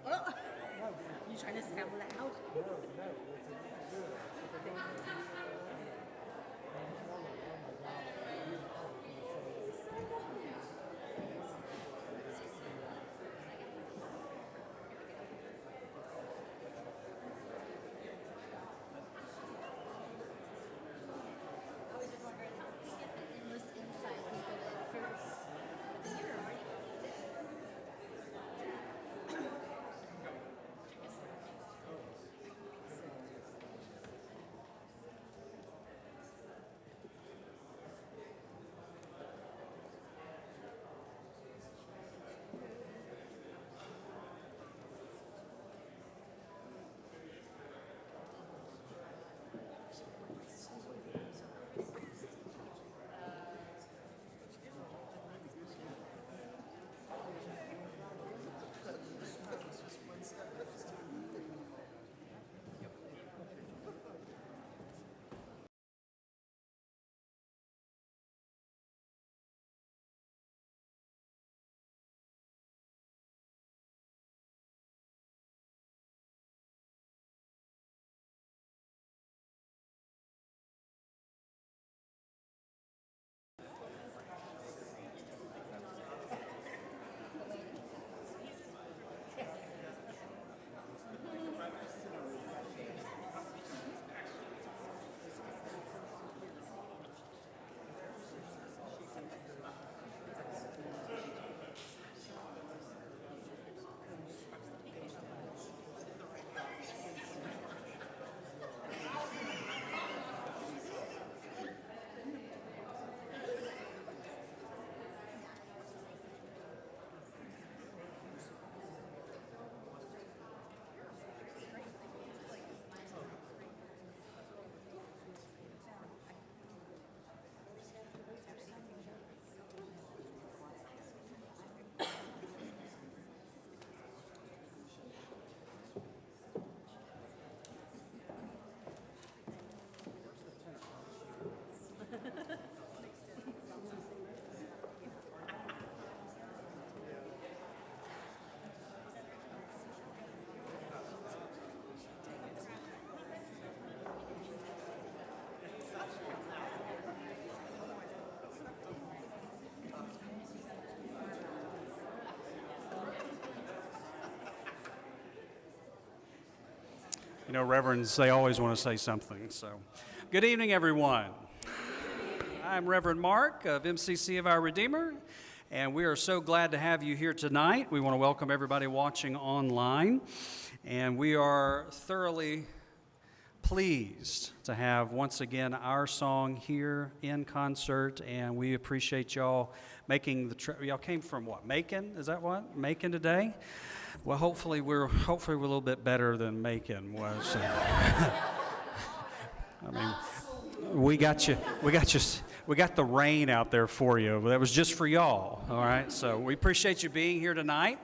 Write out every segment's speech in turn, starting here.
Oh, you trying to sound loud? I was just wondering how we get the endless inside people at first. But then you're right. You know, reverends, they always want to say something. So, good evening, everyone. I'm Reverend Mark of MCC of Our Redeemer, and we are so glad to have you here tonight. We want to welcome everybody watching online, and we are thoroughly pleased to have once again our song here in concert, and we appreciate y'all making the trip. Y'all came from what, Macon? Is that what? Macon today? Well, hopefully we're a little bit better than Macon was. I mean, we got the rain out there for you. That was just for y'all, all right? So we appreciate you being here tonight.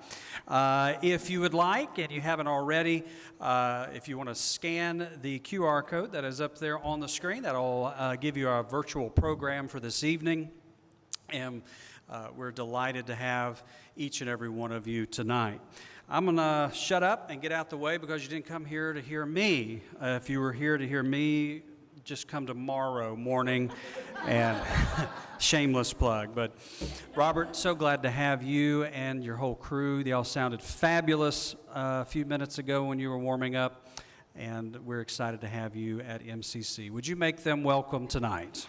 If you would like, and you haven't already, if you want to scan the QR code that is up there on the screen, that'll give you our virtual program for this evening. And we're delighted to have each and every one of you tonight. I'm going to shut up and get out the way because you didn't come here to hear me. If you were here to hear me, just come tomorrow morning and shameless plug. But Robert, so glad to have you and your whole crew. They all sounded fabulous a few minutes ago when you were warming up. and we're excited to have you at MCC. Would you make them welcome tonight?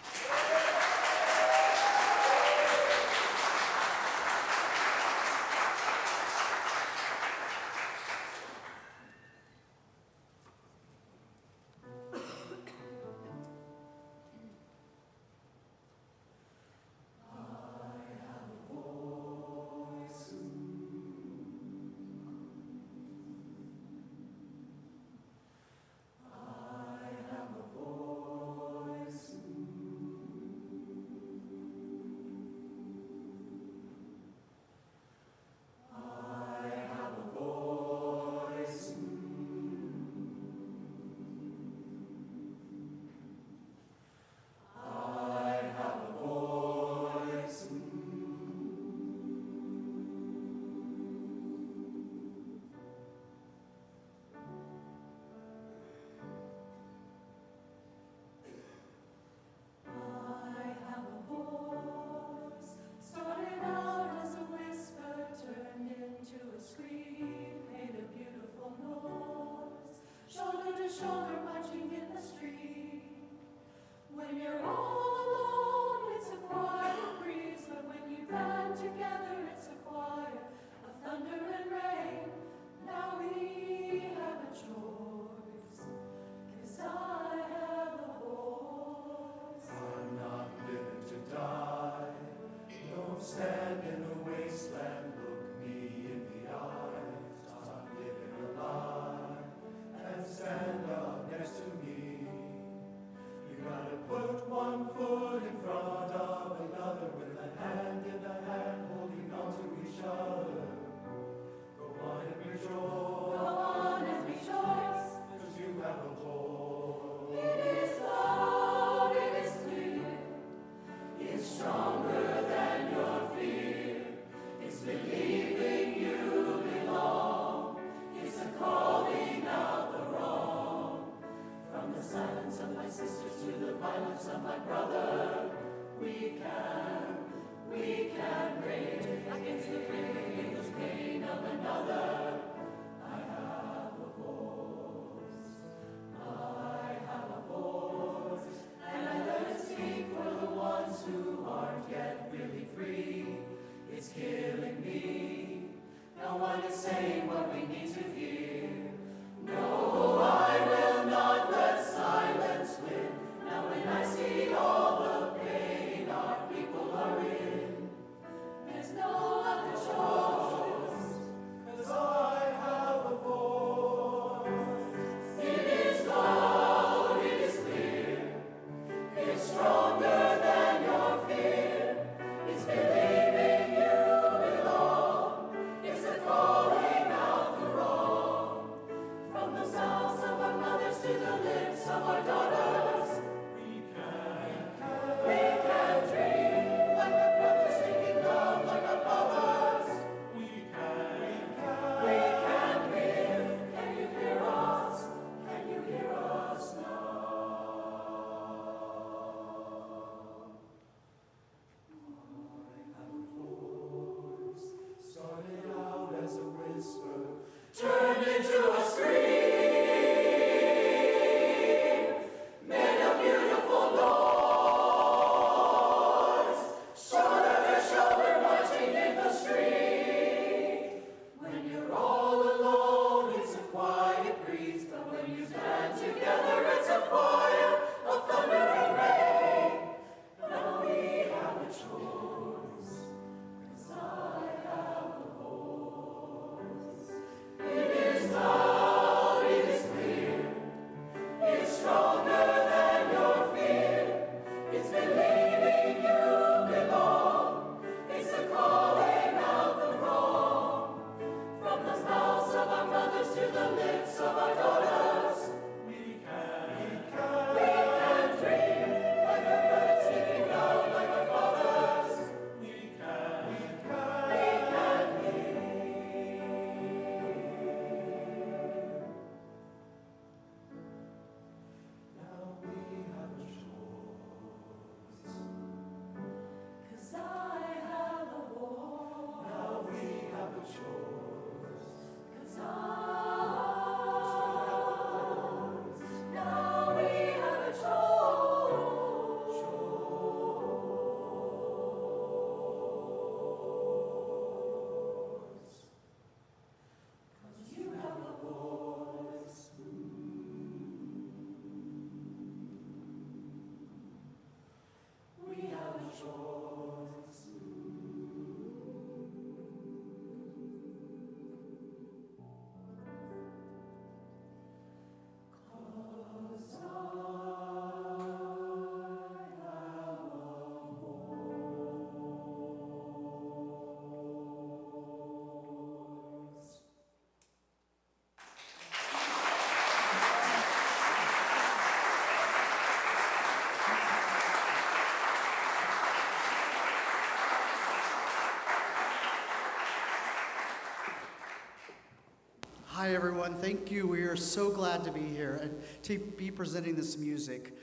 Hi, everyone. Thank you. We are so glad to be here and to be presenting this music.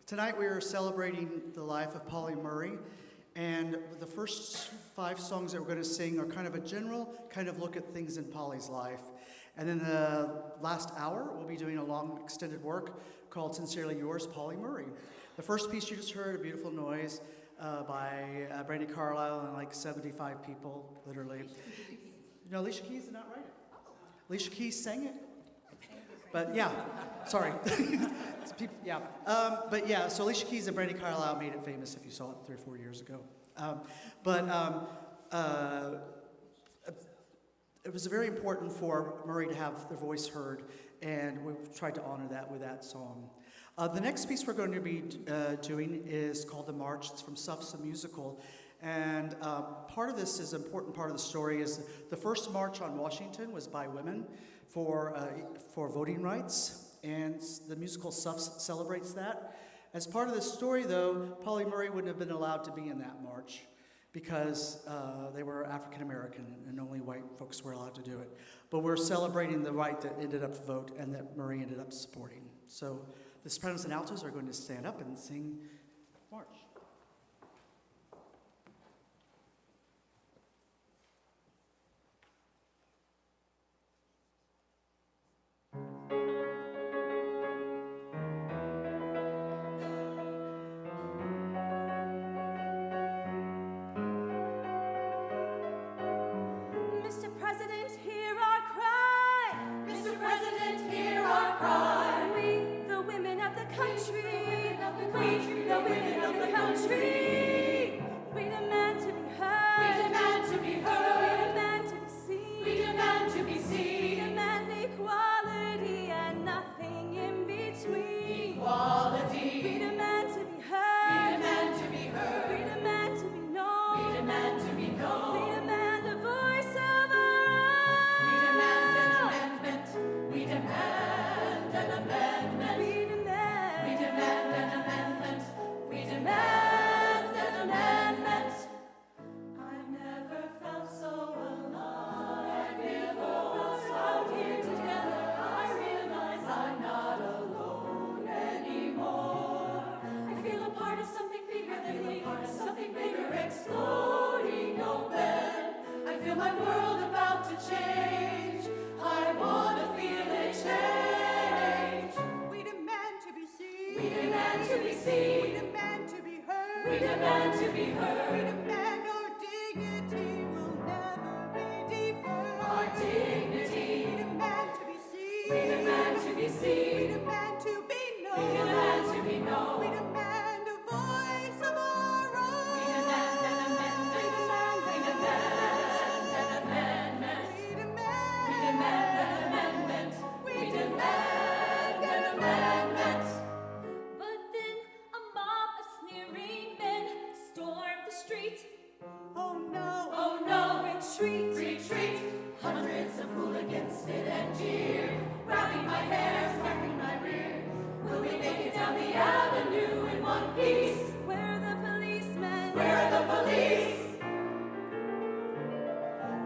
Tonight, we are celebrating the life of Polly Murray, and the first 5 songs that we're going to sing are kind of a general kind of look at things in Polly's life. And then the last hour, we'll be doing a long extended work called Sincerely Yours, Polly Murray. The first piece you just heard, A Beautiful Noise, by Brandy Carlisle and like 75 people, literally. No, Alicia Keys did not write it. Alicia Keys sang it. But yeah, sorry. But yeah, so Alicia Keys and Brandy Carlisle made it famous if you saw it 3 or 4 years ago. It was very important for Murray to have their voice heard, and we've tried to honor that with that song. The next piece we're going to be doing is called The March. It's from Suff's musical. And part of this is an important part of the story is the first march on Washington was by women for voting rights, and the musical Suff celebrates that. As part of the story, though, Polly Murray wouldn't have been allowed to be in that march because they were African American and only white folks were allowed to do it. But we're celebrating the right that ended up to vote and that Murray ended up supporting. So the sopranos and altos are going to stand up and sing March. Mr. President, hear our cry. Mr. President, hear our cry. We, the women of the country. We, the women of the country. We demand to be heard. We demand to be heard. We demand to be seen. We demand to be seen. We demand equality and nothing in between. Equality. We demand to be heard. We demand to be heard. We demand to be known. We demand to be known. We demand a voice of our own. We demand an amendment. We demand an amendment. We demand an amendment. We demand an amendment. I've never felt so alive. I've never felt so out here together. I realize I'm not alone anymore. I feel a part of something bigger than me, something bigger, exploding open. I feel my world about to change. I want to feel it change. We demand to be seen. We demand to be seen. We demand to be heard. We demand to be heard. We demand our dignity will never be deferred. Our dignity. We demand to be seen. We demand to be seen. We demand to be known. We demand to be known. We demand a voice of our own. We demand an amendment. We demand an amendment. We demand an amendment. We demand an amendment. But then a mob of sneering men stormed the street. Oh no! Oh no! Retreat! Retreat! Hundreds of hooligans spit and jeer, grabbing my hair, smacking my rear. Will we make it down the avenue in one piece? Where are the policemen? Where are the police?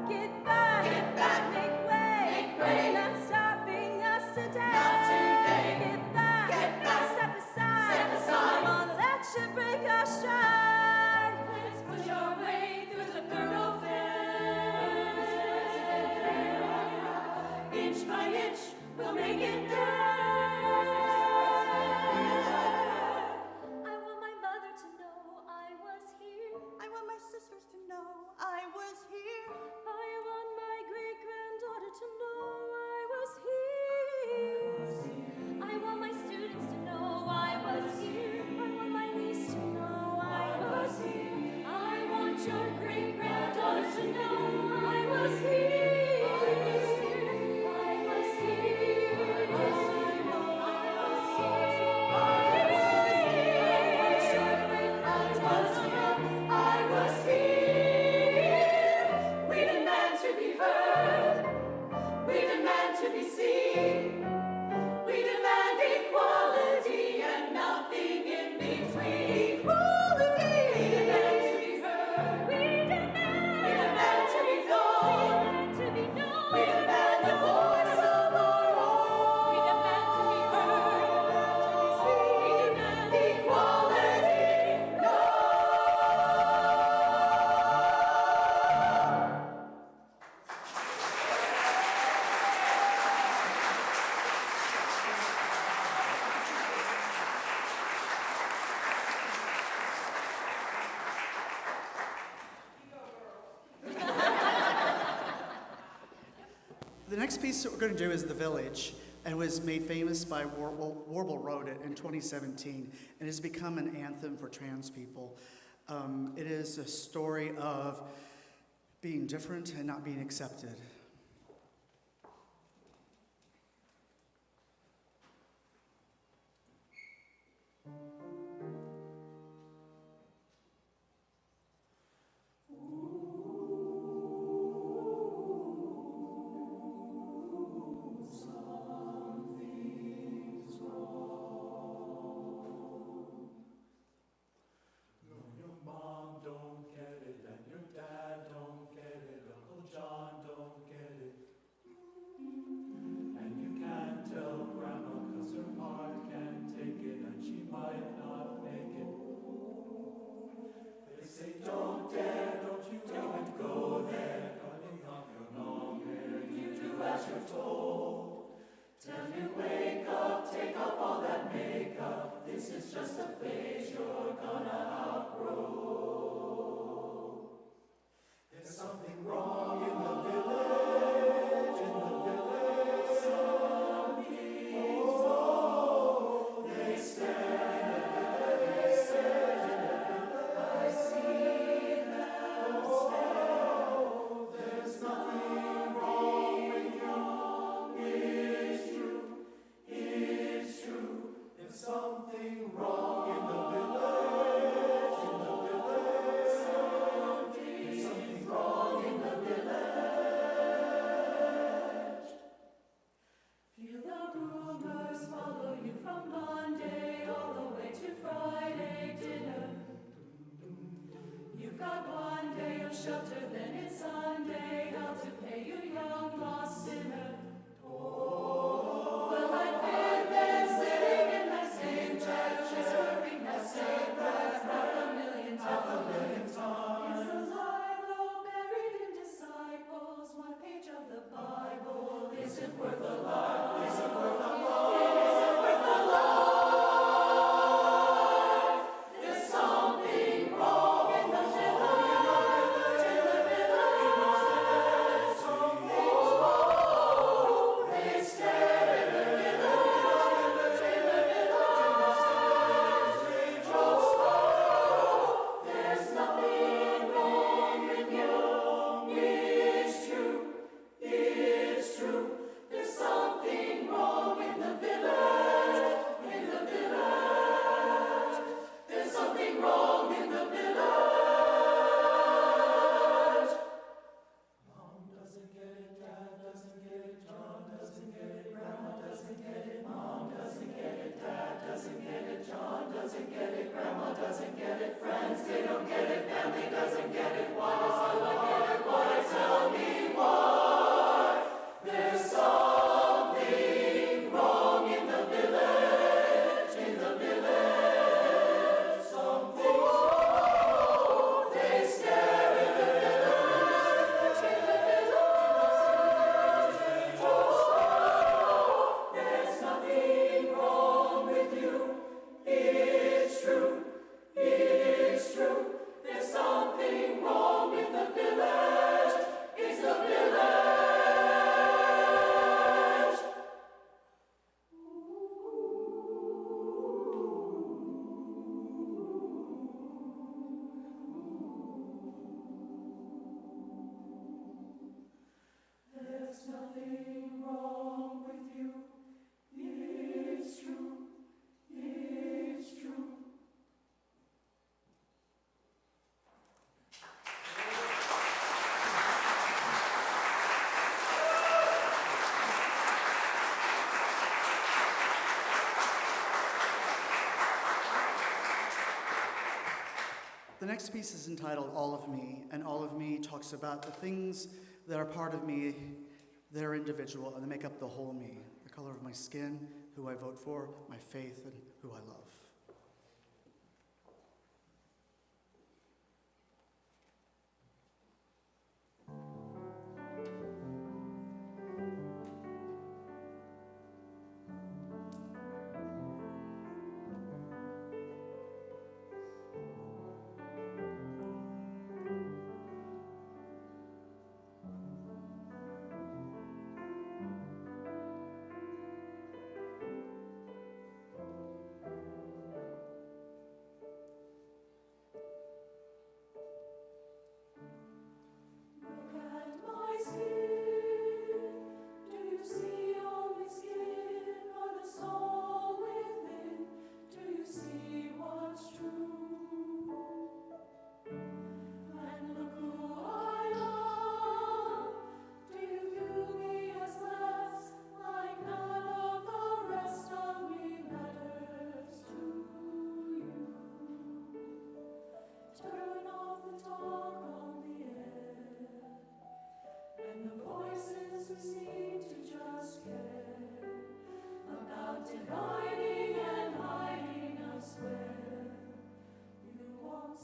Get back! Get back! Make way! Make way! Not stopping us today! Not today! Get back! Get back! Step aside! Step aside! Come on, let you break our stride! Let's push our way through the thoroughfare. Inch by inch, we'll make it there. I want my mother to know I was here. I want my sisters to know I was here. I want my great-granddaughter to know I was here. I want my students to know I was here. I want my niece to know I The next piece that we're going to do is The Village, and it was made famous by Warble wrote it in 2017, and has become an anthem for trans people. It is a story of being different and not being accepted. The next piece is entitled All of Me, and All of Me talks about the things that are part of me that are individual and they make up the whole me. The color of my skin, who I vote for, my faith, and who I love. seem to just care about dividing and hiding us where you won't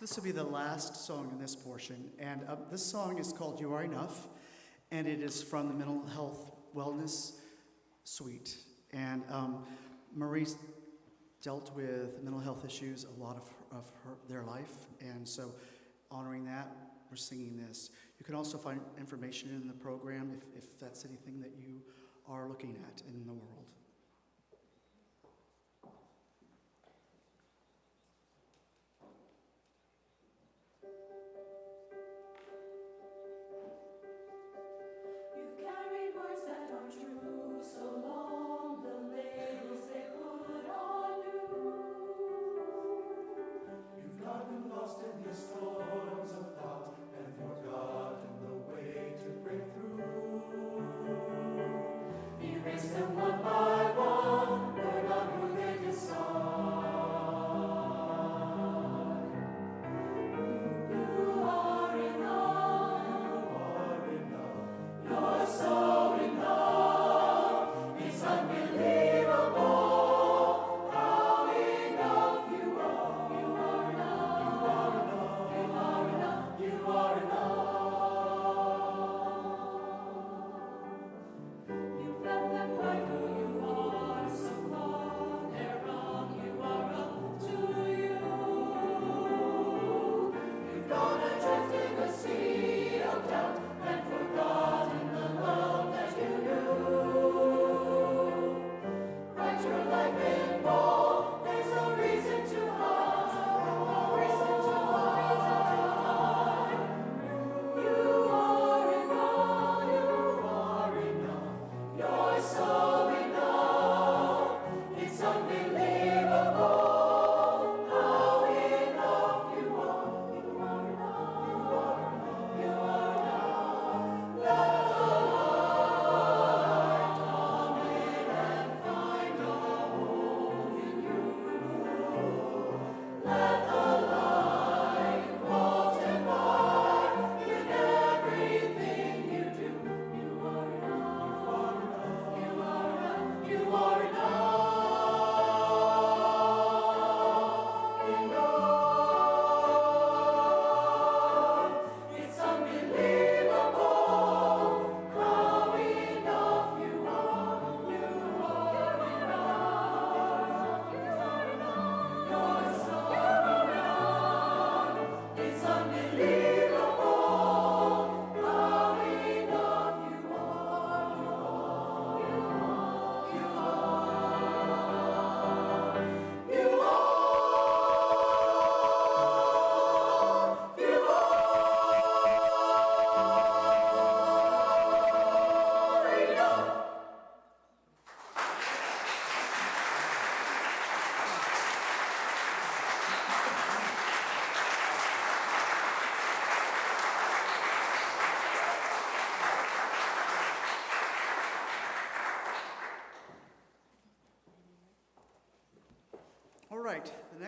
This will be the last song in this portion, and this song is called You Are Enough, and it is from the Mental Health Wellness Suite. And Marie's dealt with mental health issues a lot of their life, and so honoring that, we're singing this. You can also find information in the program if that's anything that you are looking at in the world. Erase them one by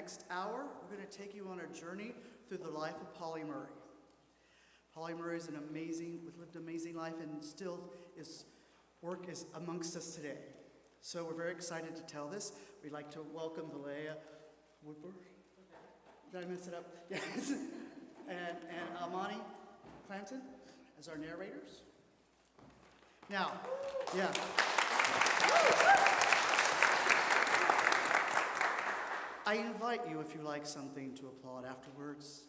next hour, we're going to take you on a journey through the life of Polly Murray. Polly Murray is lived an amazing life, and still is amongst us today. So we're very excited to tell this. We'd like to welcome Valea Woodward. Did I mess it up? Yes. and Amani Clanton as our narrators. Now, yeah. I invite you, if you like something, to applaud afterwards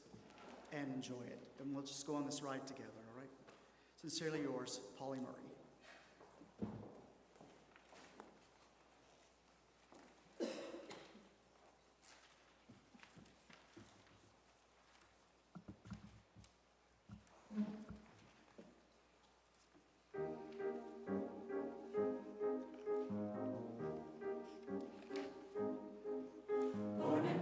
and enjoy it. And we'll just go on this ride together, all right? Sincerely yours, Polly Murray.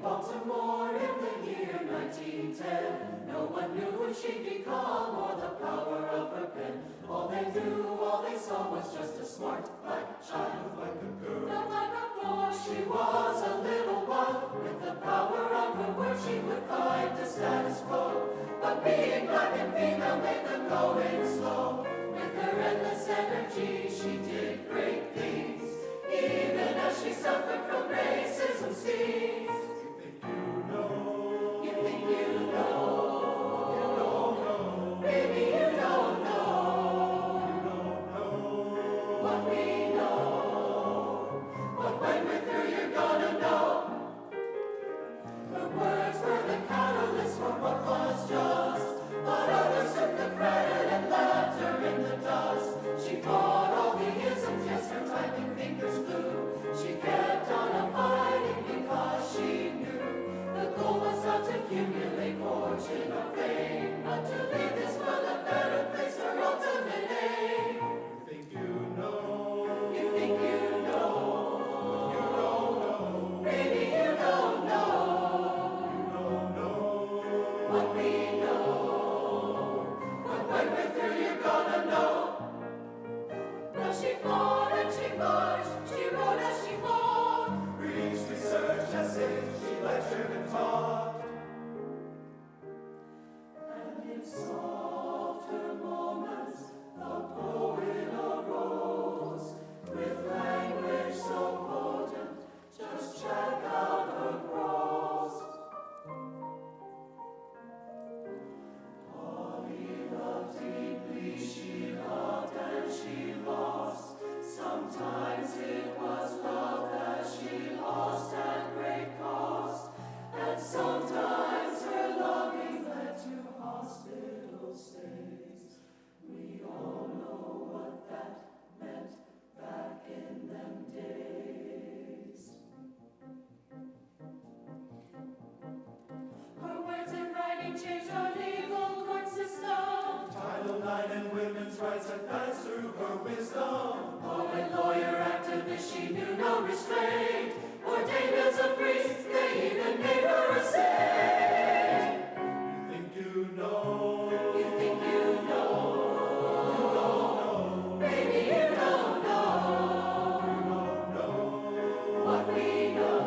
Baltimore in the year 1910. No one knew who she'd become or the power of her pen. All they knew, all they saw was just a smart black child, like a girl. Not like a boy, she was a little one. With the power of her words, she would fight the status quo. But being black and female made them going slow. With her endless energy, she did great things, even as she suffered from racism seas. Accumulate fortune or fame, but to leave this world a better place, her ultimate aim. You think you know? You think you know? You don't know. Maybe you don't know. You don't know what we know. But when we're through, you're gonna know. Well, she fought and she marched, she wrote as she fought, preached, researched, essays, she lectured and taught. Softer moments, the poet arose, with language so potent, just check out her prose. Polly loved deeply, she loved and she lost. Sometimes it was love that she lost at great cost, and sometimes her loving led to hospital stays. We all know what that meant back in them days. Her words and writing changed our legal court system. Title IX and women's rights advanced through her wisdom. Poet, lawyer, activist, she knew no restraint. Ordained as a priest, they even made her a saint. You think you know? You think you know? You don't know. Maybe you don't know. You don't know what we know.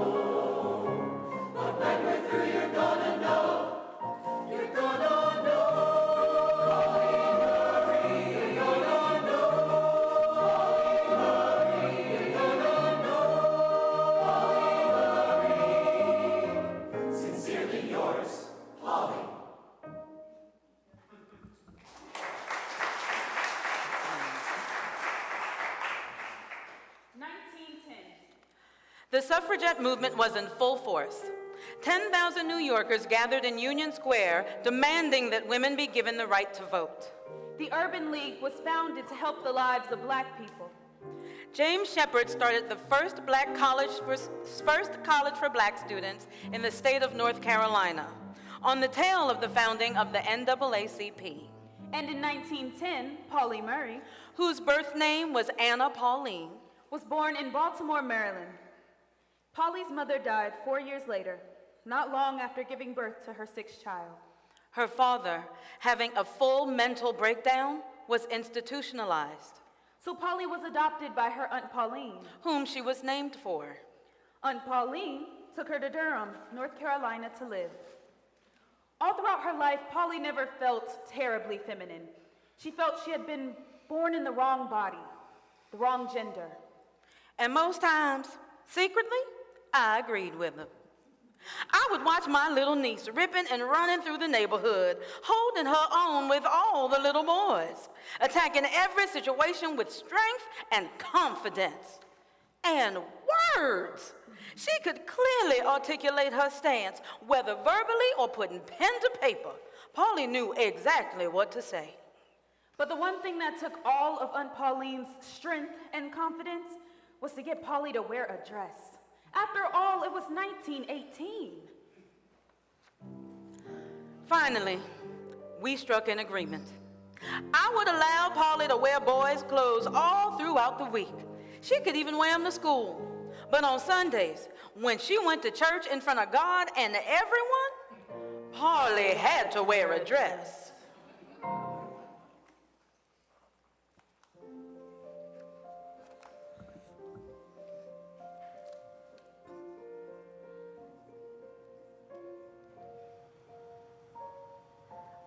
But when we're through, you're gonna know. You're gonna know. Polly Murray, you're gonna know. Polly Murray, you're gonna know. Polly Murray. Sincerely yours, Polly. The suffragette movement was in full force. 10,000 New Yorkers gathered in Union Square demanding that women be given the right to vote. The Urban League was founded to help the lives of black people. James Shepherd started the first college for black students in the state of North Carolina, on the tail of the founding of the NAACP. And in 1910, Polly Murray, whose birth name was Anna Pauline, was born in Baltimore, Maryland. Polly's mother died 4 years later, not long after giving birth to her sixth child. Her father, having a full mental breakdown, was institutionalized. So Polly was adopted by her Aunt Pauline. Whom she was named for. Aunt Pauline took her to Durham, North Carolina to live. All throughout her life, Polly never felt terribly feminine. She felt she had been born in the wrong body, the wrong gender. And most times, secretly, I agreed with her. I would watch my little niece ripping and running through the neighborhood, holding her own with all the little boys, attacking every situation with strength and confidence. And words! She could clearly articulate her stance, whether verbally or putting pen to paper. Polly knew exactly what to say. But the one thing that took all of Aunt Pauline's strength and confidence was to get Polly to wear a dress. After all, it was 1918. Finally, we struck an agreement. I would allow Polly to wear boys' clothes all throughout the week. She could even wear them to school. But on Sundays, when she went to church in front of God and everyone, Polly had to wear a dress.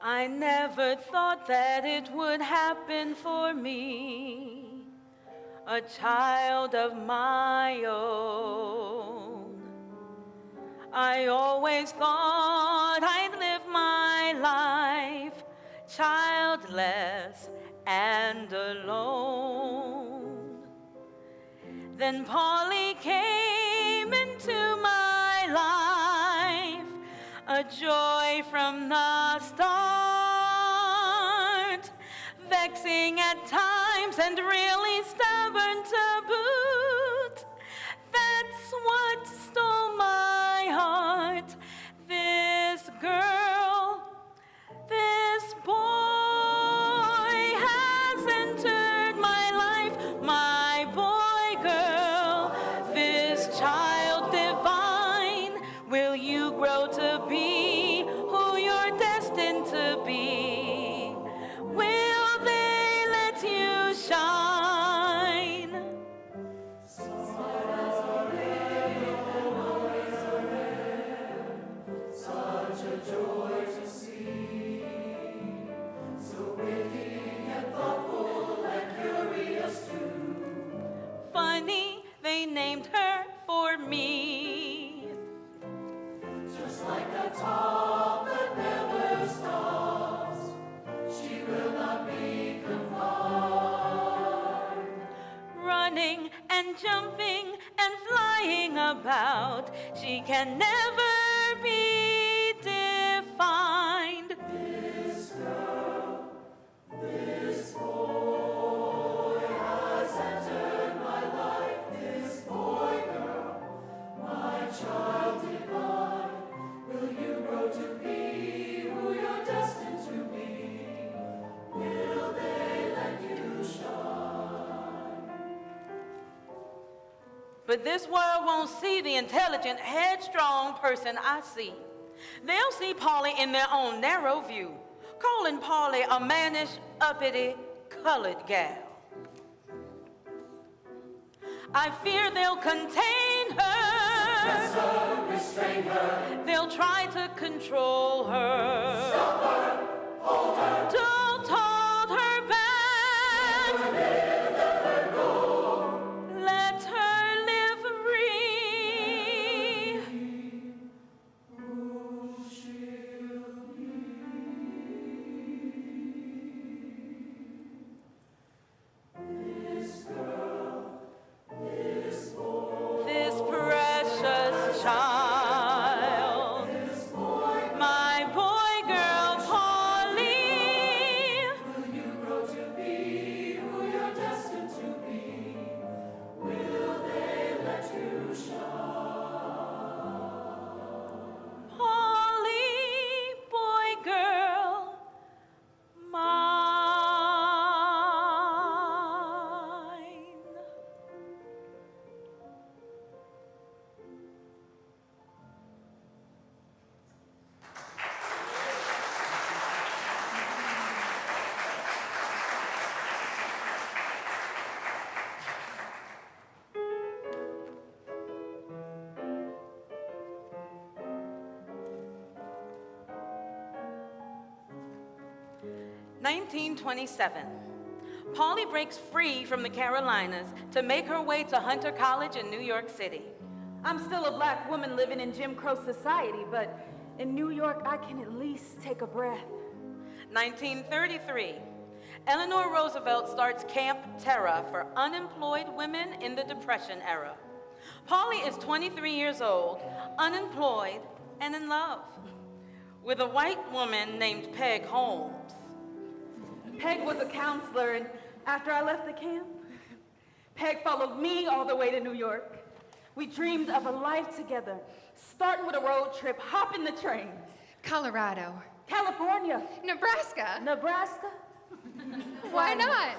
I never thought that it would happen for me, a child of my own. I always thought I'd live my life childless and alone. Then Polly came into my life, a joy from the start, vexing at times and really stubborn to boot. That's what stole my heart. This girl, this boy has entered my life, my boy girl, this child divine. Will you grow to be who you're destined to be? Will they let you shine? Such a joy to see, so witty and thoughtful and curious too. Funny, they named her for me. Just like a top that never stops, she will not be confined. Running and jumping and flying about, she can never be defined. This girl, this boy has entered my life. This boy girl, my child divine. Will you grow to be who you're destined to be? Will they let you shine? But this world won't see the intelligent, headstrong person I see. They'll see Polly in their own narrow view, calling Polly a mannish, uppity, colored gal. I fear they'll contain her. Restrain her. They'll try to control her. Stop her. Hold her. Don't hold her back. Let her go. Let her live free. This girl, this boy, This precious child, this boy, my boy girl Polly, 1927. Polly breaks free from the Carolinas to make her way to Hunter College in New York City. I'm still a black woman living in Jim Crow society, but in New York, I can at least take a breath. 1933. Eleanor Roosevelt starts Camp Terra for unemployed women in the Depression era. Polly is 23 years old, unemployed, and in love with a white woman named Peg Holmes. Peg was a counselor, and after I left the camp, Peg followed me all the way to New York. We dreamed of a life together, starting with a road trip, hopping the train. Colorado. California. Nebraska. Nebraska. Why not?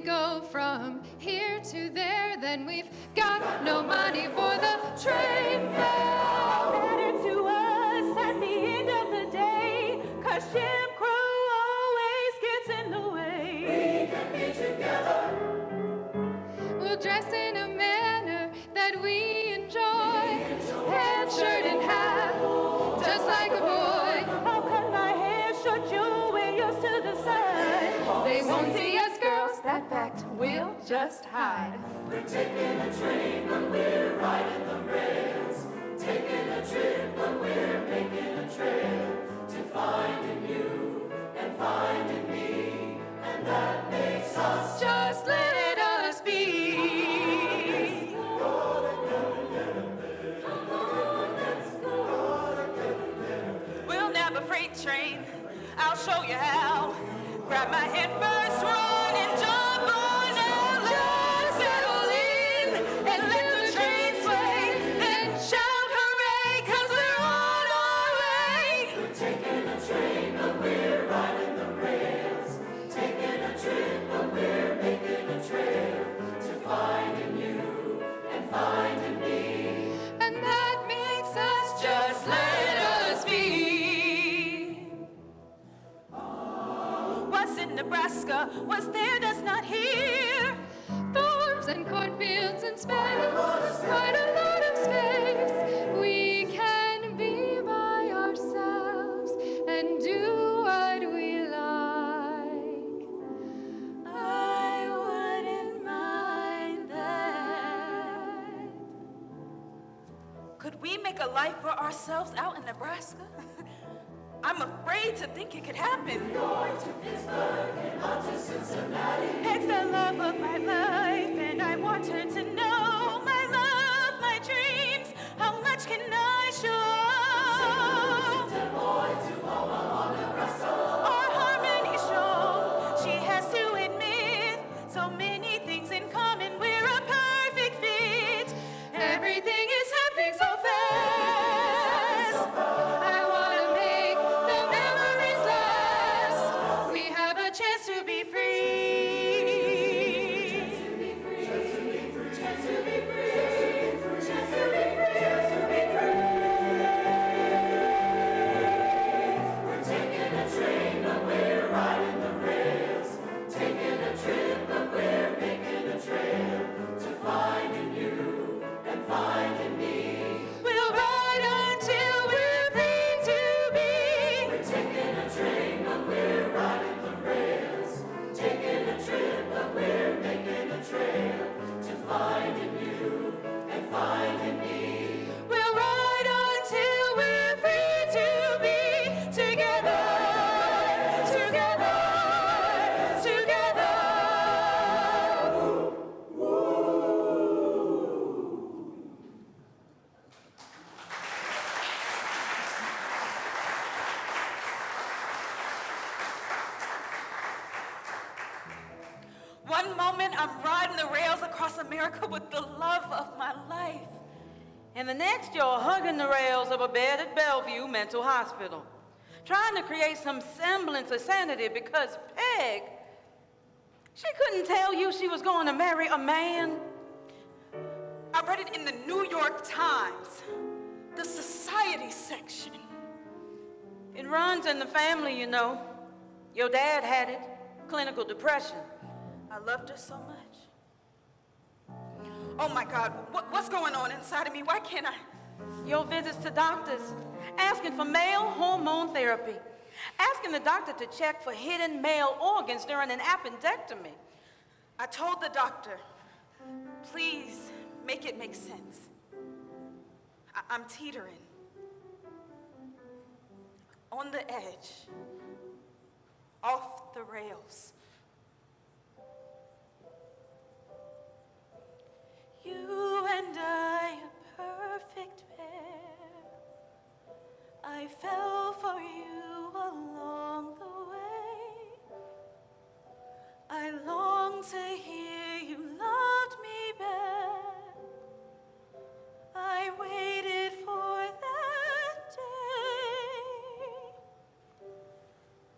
Go from here to there, then we've got no money for the train fare. Matter to us at the end of the day, 'cause Jim Crow always gets in the way. We can be together. We'll dress in a manner that we enjoy. Pants, shirt, and hat, just like a boy. I'll cut my hair short, you'll wear yours to the side. They won't see us girls, that fact we'll just hide. We're taking a train, but we're riding the rails. Taking a trip, but we're making a trail to finding you and finding me, and that makes us Just let us be. We'll nab a freight train, I'll show you how. Grab my hand first, run and jump on out. Just settle in and let the train sway. Then shout hooray, 'cause we're on our way. We're taking a train, but we're riding the rails. Taking a trip, but we're making a trail to finding you and finding me. And that makes us Just let us be. What's in Nebraska? What's there that's not here? farms and cornfields and space, quite a lot of space. We can be by ourselves and do what we like. I wouldn't mind that. Could we make a life for ourselves out in Nebraska? I'm afraid to think it could happen. Going to Pittsburgh and on to Cincinnati. Peg's the love of my life, and I want her to know my love, my dreams. How much can I show? Des Moines to Omaha, Nebraska. Our harmony show. She has to admit so many things in common. We're a perfect fit. Everything is happening so fast. I want to make the memories last. We have a chance to be free. One moment I'm riding the rails across America with the love of my life. And the next, you're hugging the rails of a bed at Bellevue Mental Hospital, trying to create some semblance of sanity because Peg, she couldn't tell you she was going to marry a man. I read it in the New York Times, the society section. It runs in the family, you know. Your dad had it, clinical depression. I loved her so much. Oh my God, what's going on inside of me? Why can't I? Your visits to doctors, asking for male hormone therapy, asking the doctor to check for hidden male organs during an appendectomy. I told the doctor, please make it make sense. I'm teetering. On the edge. Off the rails. You and I, a perfect pair. I fell for you along the way. I long to hear you loved me back. I waited for that day.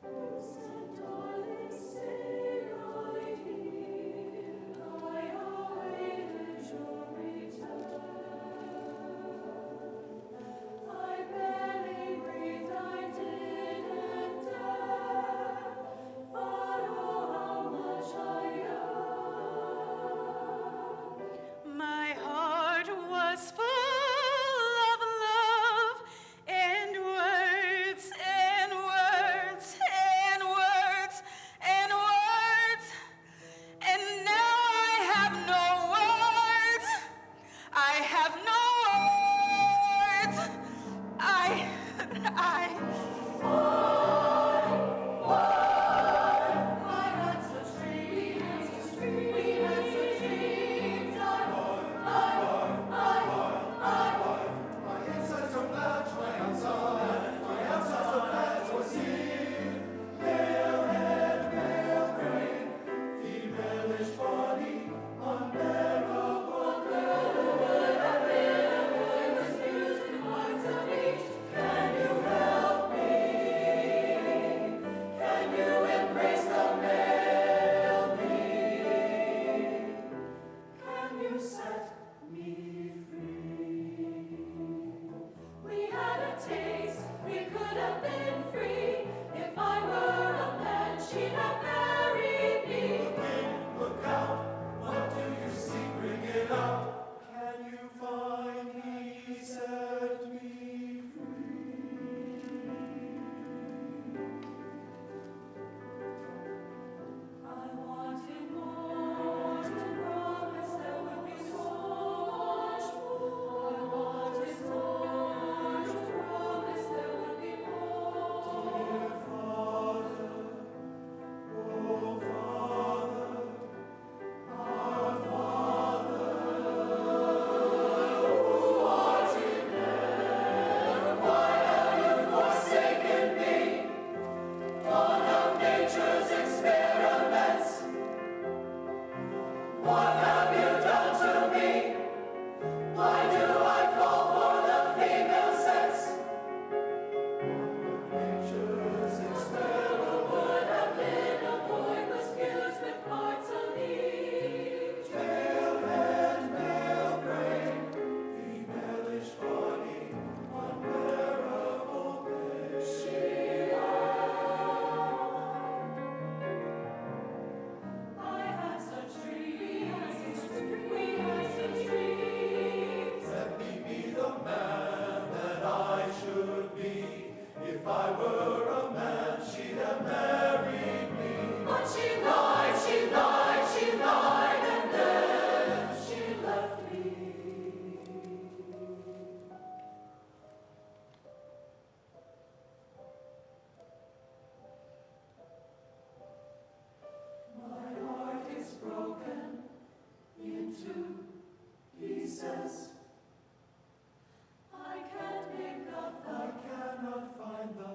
You said, darling, stay right here. I awaited your return. I barely breathed, I didn't dare, but oh, how much I yearned. My heart was full of love and words and words and words and words, and now I have no words. I have no words. I had such dreams. We had such dreams. My insides don't match my outside. My outsides don't match what's in. Male head, male brain, female-ish body, unbearable girl who would have been a boy, refused the hearts of each. Can you help me? Can you embrace the male me? Can you set me free? We had a taste, we could have been free. If I were a man, she'd have married me. Look out, what do you see? Bring it out. Can you find me? Set me free. I wanted more to promise there would be so much more. I wanted more to promise there would be more. Dear Father, oh Father, our Father, who art in heaven, why have you forsaken me? One of nature's experiments. What have you done to me? Why do I fall for the female sex? One of nature's experiments would have been a boy who's fused with parts of each. Male head, male brain, female-ish body, unbearable pain. I had such dreams. We had such dreams. Let me be the man that I should be. If I were a man, she'd have married me. But she lied, she lied, she lied, and then she left me. My heart is broken into pieces. I can't make up, I cannot find the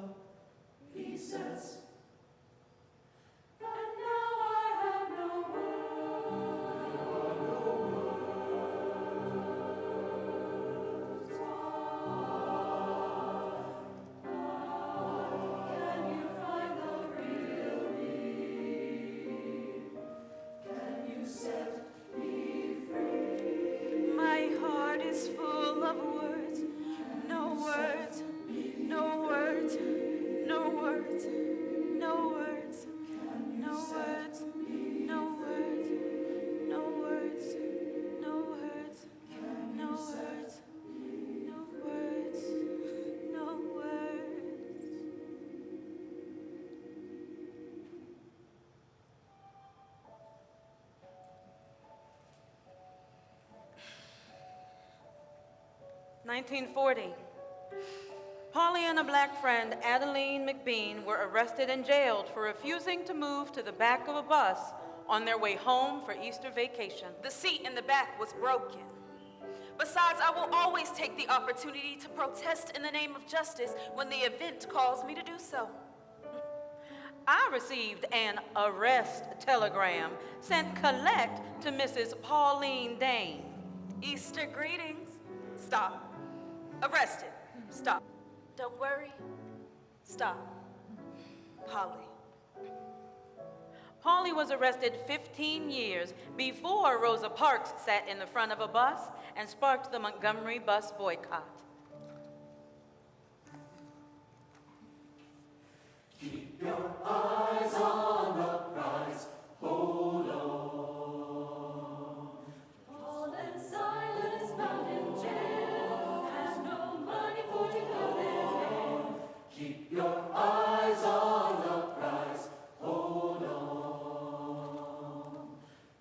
1940. Polly and a black friend, Adeline McBean, were arrested and jailed for refusing to move to the back of a bus on their way home for Easter vacation. The seat in the back was broken. Besides, I will always take the opportunity to protest in the name of justice when the event calls me to do so. I received an arrest telegram sent collect to Mrs. Pauline Dane. Easter greetings. Stop. Arrested. Stop. Don't worry. Stop. Polly. Polly was arrested 15 years before Rosa Parks sat in the front of a bus and sparked the Montgomery bus boycott. Keep your eyes on the prize, hold on. Paul and Silas bound in jail, had no money for to go there. Keep your eyes on the prize, hold on.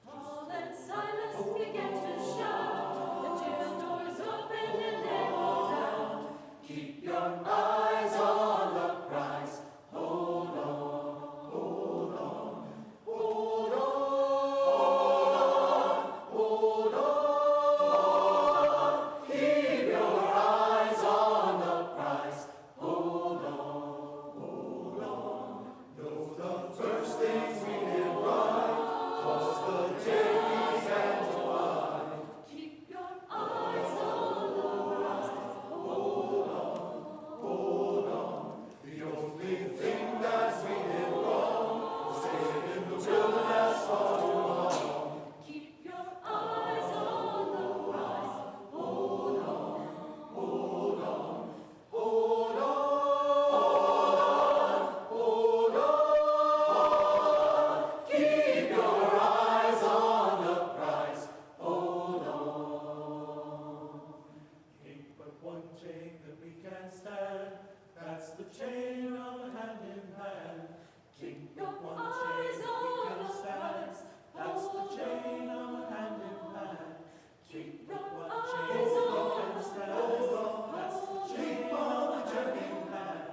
Paul and Silas began to shout, the jail doors opened and they walked out. Keep your eyes on the prize, hold on, hold on, hold on, hold on. Keep your eyes on the prize, hold on, hold on. Know the first things we did right was the day we had to fight. Keep your eyes on the prize, Hold on, hold on. The only thing that we did wrong was staying in the wilderness for too long. keep your eyes on the prize. Hold on, hold on, hold on, hold on. Keep your eyes on the prize. Hold on. Ain't but one chain that we can't stand. That's the chain of a hand in hand. Keep your but one eyes chain that we on can't the stand. prize. That's the Hold chain on. of a hand in hand. Keep your but one eyes chain on that we the can't stand. prize. That's the Hold chain on. of a journeying hand.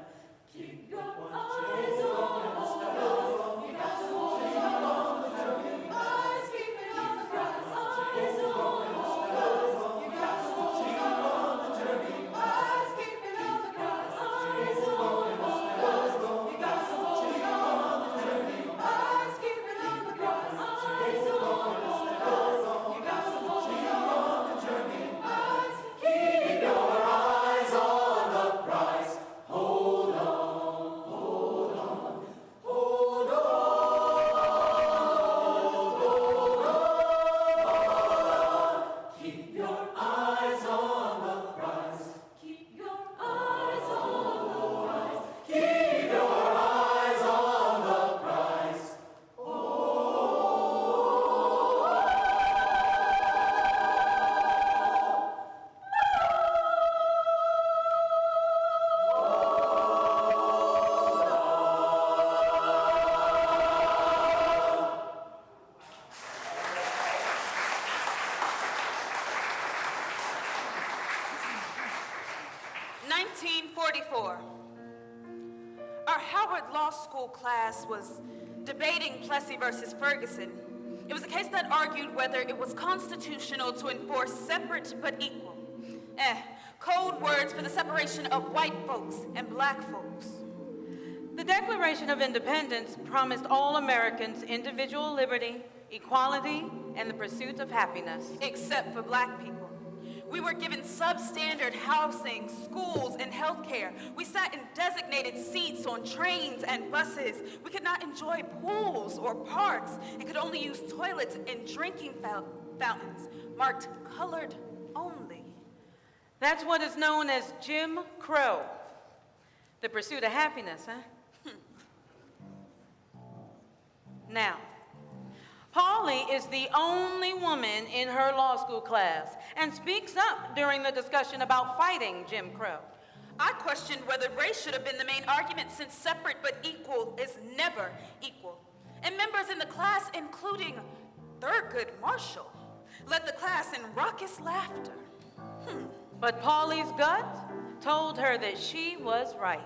Keep your but one eyes chain on that we the can't stand. prize. You got to hold Chain on. of a journeying hand. Eyes keeping on the prize. Eyes on the prize. You got to hold on. Eyes keeping on the prize. Eyes on the prize. You got to hold on. Eyes keeping on the prize. Eyes on the prize. You got to hold on. Eyes keeping on the prize. Eyes keeping Keep your eyes on the prize. Hold on, hold on, hold on, hold on. Keep your eyes on the prize. Keep your eyes on the prize. Keep your eyes on the prize. (1944). Our Howard Law School class was debating Plessy versus Ferguson. It was a case that argued whether it was constitutional to enforce separate but equal. Code words for the separation of white folks and black folks. The Declaration of Independence promised all Americans individual liberty, equality, and the pursuit of happiness. Except for black people. We were given substandard housing, schools, and health care. We sat in designated seats on trains and buses. We could not enjoy pools or parks and could only use toilets and drinking fountains marked colored only. That's what is known as Jim Crow. The pursuit of happiness, huh? Now, Polly is the only woman in her law school class and speaks up during the discussion about fighting Jim Crow. I questioned whether race should have been the main argument since separate but equal is never equal. And members in the class, including Thurgood Marshall, led the class in raucous laughter. But Polly's gut told her that she was right.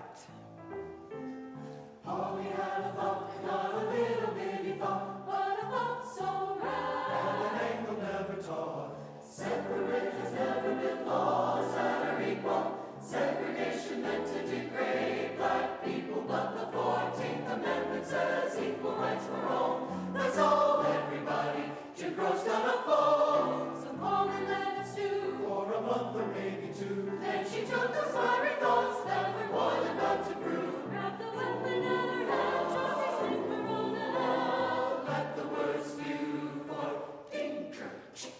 Polly had a thought, not a little bitty thought, But a thought so right. an angle never taught. Separate has never been laws that are equal. Segregation meant to degrade black people, but the 14th Amendment says equal rights for all. That's all, everybody. Jim Crow's gonna fall. Some Polly let us do. For a month or maybe two. Then she took those fiery thoughts that were boiling about to brew. Grabbed the weapon at her hand, just to sneak her on out. Let the words spew for Dinkerchick.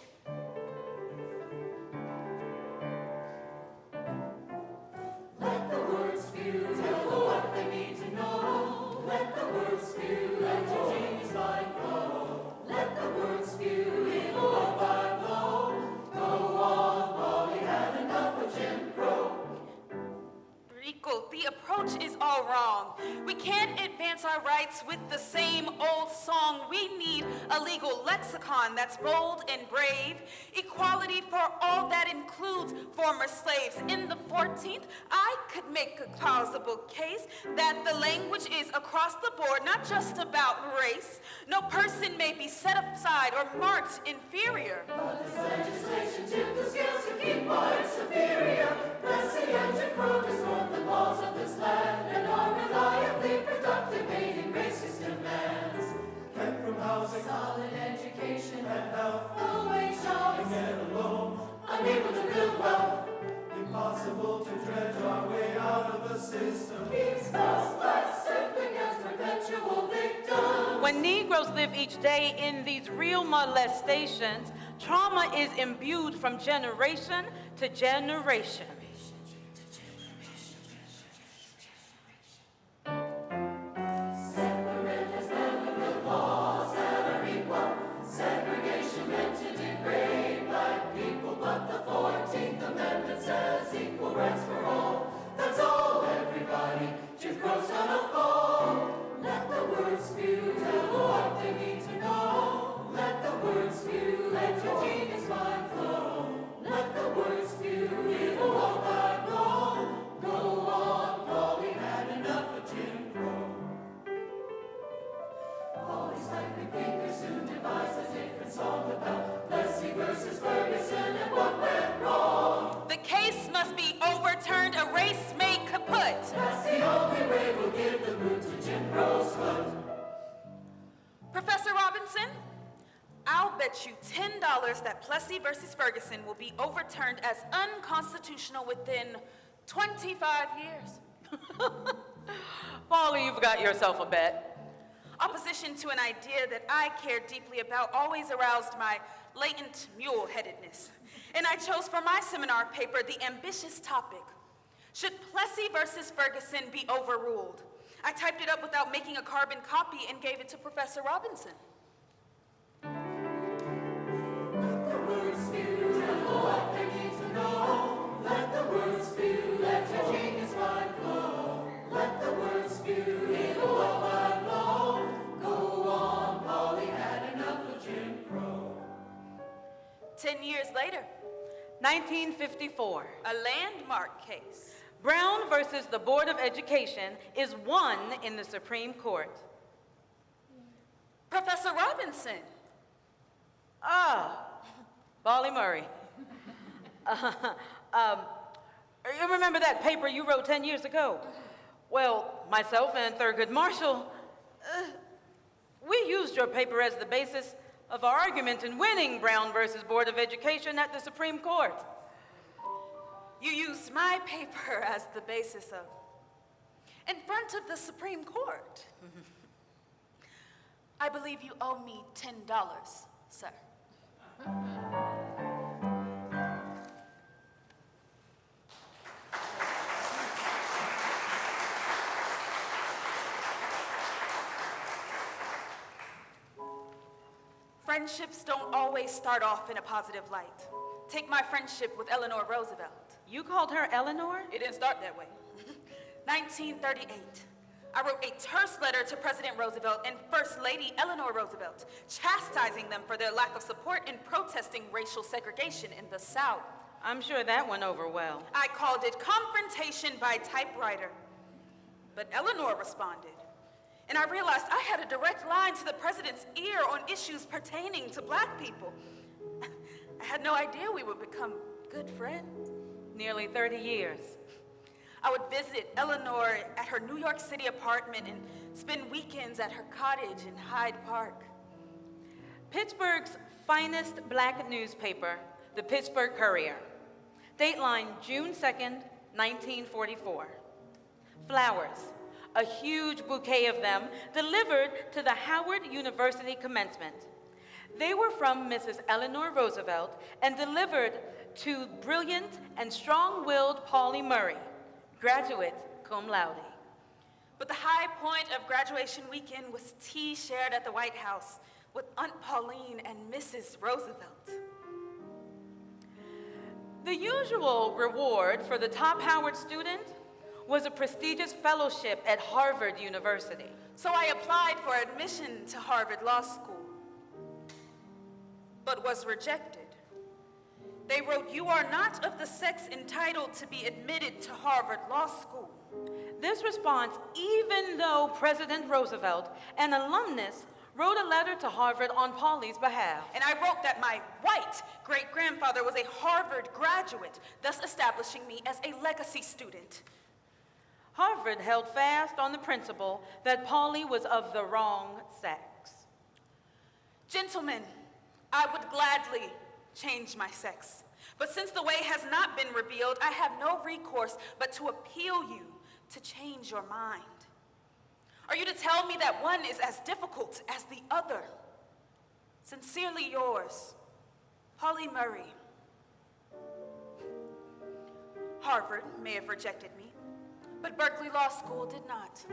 Let the words spew, tell them what they need to know. Let the words spew, let your genius mind flow. Let the words spew, evil one by blow. Go on, Polly had enough of Jim Crow. Rico, the approach is all wrong. We can't advance our rights with the same old song. We need a legal lexicon that's bold and brave. Equality for all that includes former slaves. In the 14th, I could make a plausible case that the language is across the board, not just about race. No person may be set aside or marked inferior. But this legislation tipped the scales to keep whites superior. Plessy and Jim Crow distort the laws of this land and are reliably productive, aiding racist demands. Kept from housing, Solid education, and health, full wage jobs, and get alone. unable to build wealth. Impossible to dredge our way out of the system. Keeps us black serving as perpetual victims. When Negroes live each day in these real molestations, trauma is imbued from generation to generation. Separate has never been laws that are equal. Segregation meant to degrade black people, but the 14th Amendment says equal rights for all. That's all, everybody. Jim Crow's gonna fall. Let the words spew, tell them what they need to know. Let the words spew, let your genius mind flow. Let the words spew, evil all by blow. Go on, Polly had enough of Jim Crow. Polly's lightning finger soon devised a different song about Plessy versus Ferguson and what went wrong. The case must be overturned, a race made kaput. That's the only way we'll give the boot to Jim Crow's foot. Professor Robinson, I'll bet you $10 that Plessy versus Ferguson will be overturned as unconstitutional within 25 years. Polly, you've got yourself a bet. Opposition to an idea that I care deeply about always aroused my latent mule-headedness. And I chose for my seminar paper the ambitious topic, should Plessy versus Ferguson be overruled? I typed it up without making a carbon copy and gave it to Professor Robinson. Let the words spew, tell them what they need to know. Let the words spew, let your genius mind flow. Let the words spew, evil all by blow. Go on, Polly had enough of Jim Crow. 10 years later, 1954. a landmark case. Brown versus the Board of Education is won in the Supreme Court. Professor Robinson, Polly Murray. You remember that paper you wrote 10 years ago? Well, myself and Thurgood Marshall, we used your paper as the basis of our argument in winning Brown versus Board of Education at the Supreme Court. you used my paper as the basis of, in front of the Supreme Court. I believe you owe me $10, sir. Friendships don't always start off in a positive light. Take my friendship with Eleanor Roosevelt. You called her Eleanor? It didn't start that way. 1938. I wrote a terse letter to President Roosevelt and First Lady Eleanor Roosevelt, chastising them for their lack of support in protesting racial segregation in the South. I'm sure that went over well. I called it confrontation by typewriter. But Eleanor responded, and I realized I had a direct line to the president's ear on issues pertaining to black people. I had no idea we would become good friends. Nearly 30 years. I would visit Eleanor at her New York City apartment and spend weekends at her cottage in Hyde Park. Pittsburgh's finest black newspaper, the Pittsburgh Courier. Dateline June 2nd, 1944. Flowers, a huge bouquet of them, delivered to the Howard University commencement. They were from Mrs. Eleanor Roosevelt and delivered to brilliant and strong-willed Pauli Murray, graduate cum laude. But the high point of graduation weekend was tea shared at the White House with Aunt Pauline and Mrs. Roosevelt. The usual reward for the top Howard student was a prestigious fellowship at Harvard University. So I applied for admission to Harvard Law School, but was rejected. They wrote, "You are not of the sex entitled to be admitted to Harvard Law School." This response, even though President Roosevelt, an alumnus, wrote a letter to Harvard on Pauli's behalf. And I wrote that my white great-grandfather was a Harvard graduate, thus establishing me as a legacy student. Harvard held fast on the principle that Pauli was of the wrong sex. Gentlemen, I would gladly change my sex, but since the way has not been revealed, I have no recourse but to appeal you to change your mind. Are you to tell me that one is as difficult as the other? Sincerely yours, Pauli Murray. Harvard may have rejected me, but Berkeley Law School did not.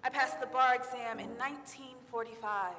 I passed the bar exam in 1945.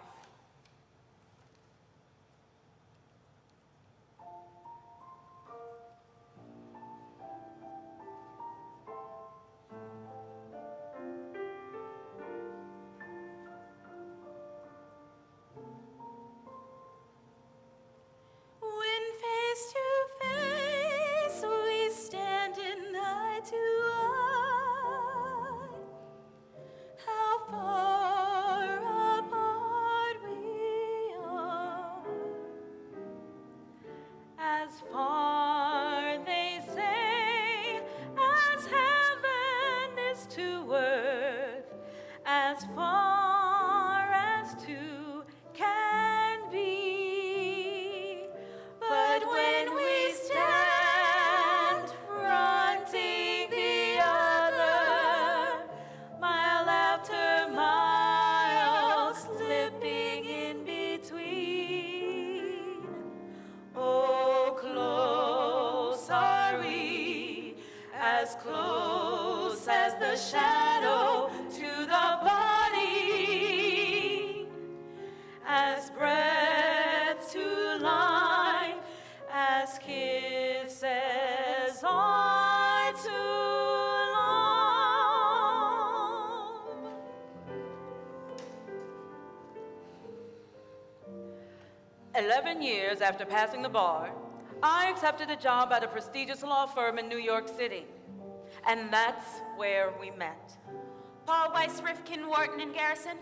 Shadow to the body, as breath to life, as kisses are to love. "11 years after passing the bar, I accepted a job at a prestigious law firm in New York City. And that's where we met. Paul Weiss, Rifkin, Wharton, and Garrison?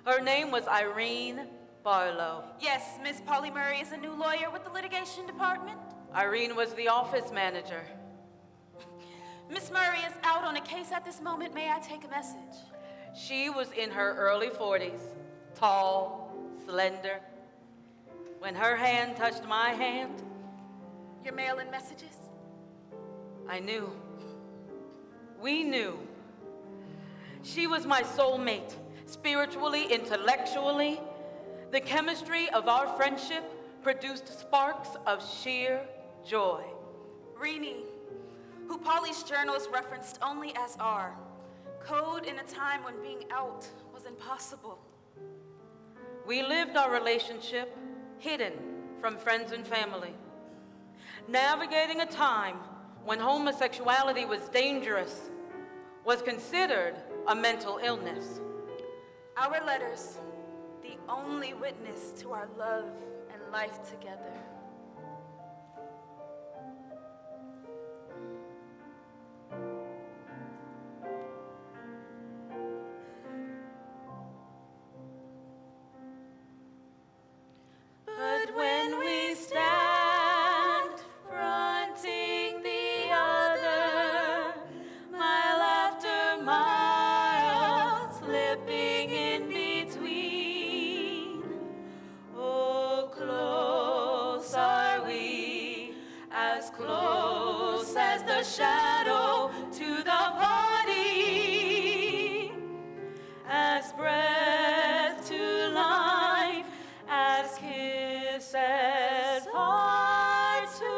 Her name was Irene Barlow. Yes, Miss Pauli Murray is a new lawyer with the litigation department. Irene was the office manager. Miss Murray is out on a case at this moment. May I take a message? She was in her early 40s, tall, slender. When her hand touched my hand, Your mail-in messages? I knew. We knew. She was my soulmate, spiritually, intellectually. The chemistry of our friendship produced sparks of sheer joy. Renee, who Pauli's journals referenced only as R, code in a time when being out was impossible. We lived our relationship hidden from friends and family, navigating a time when homosexuality was dangerous, was considered a mental illness. Our letters, the only witness to our love and life together. a shadow to the body, as breath to life, as kisses are to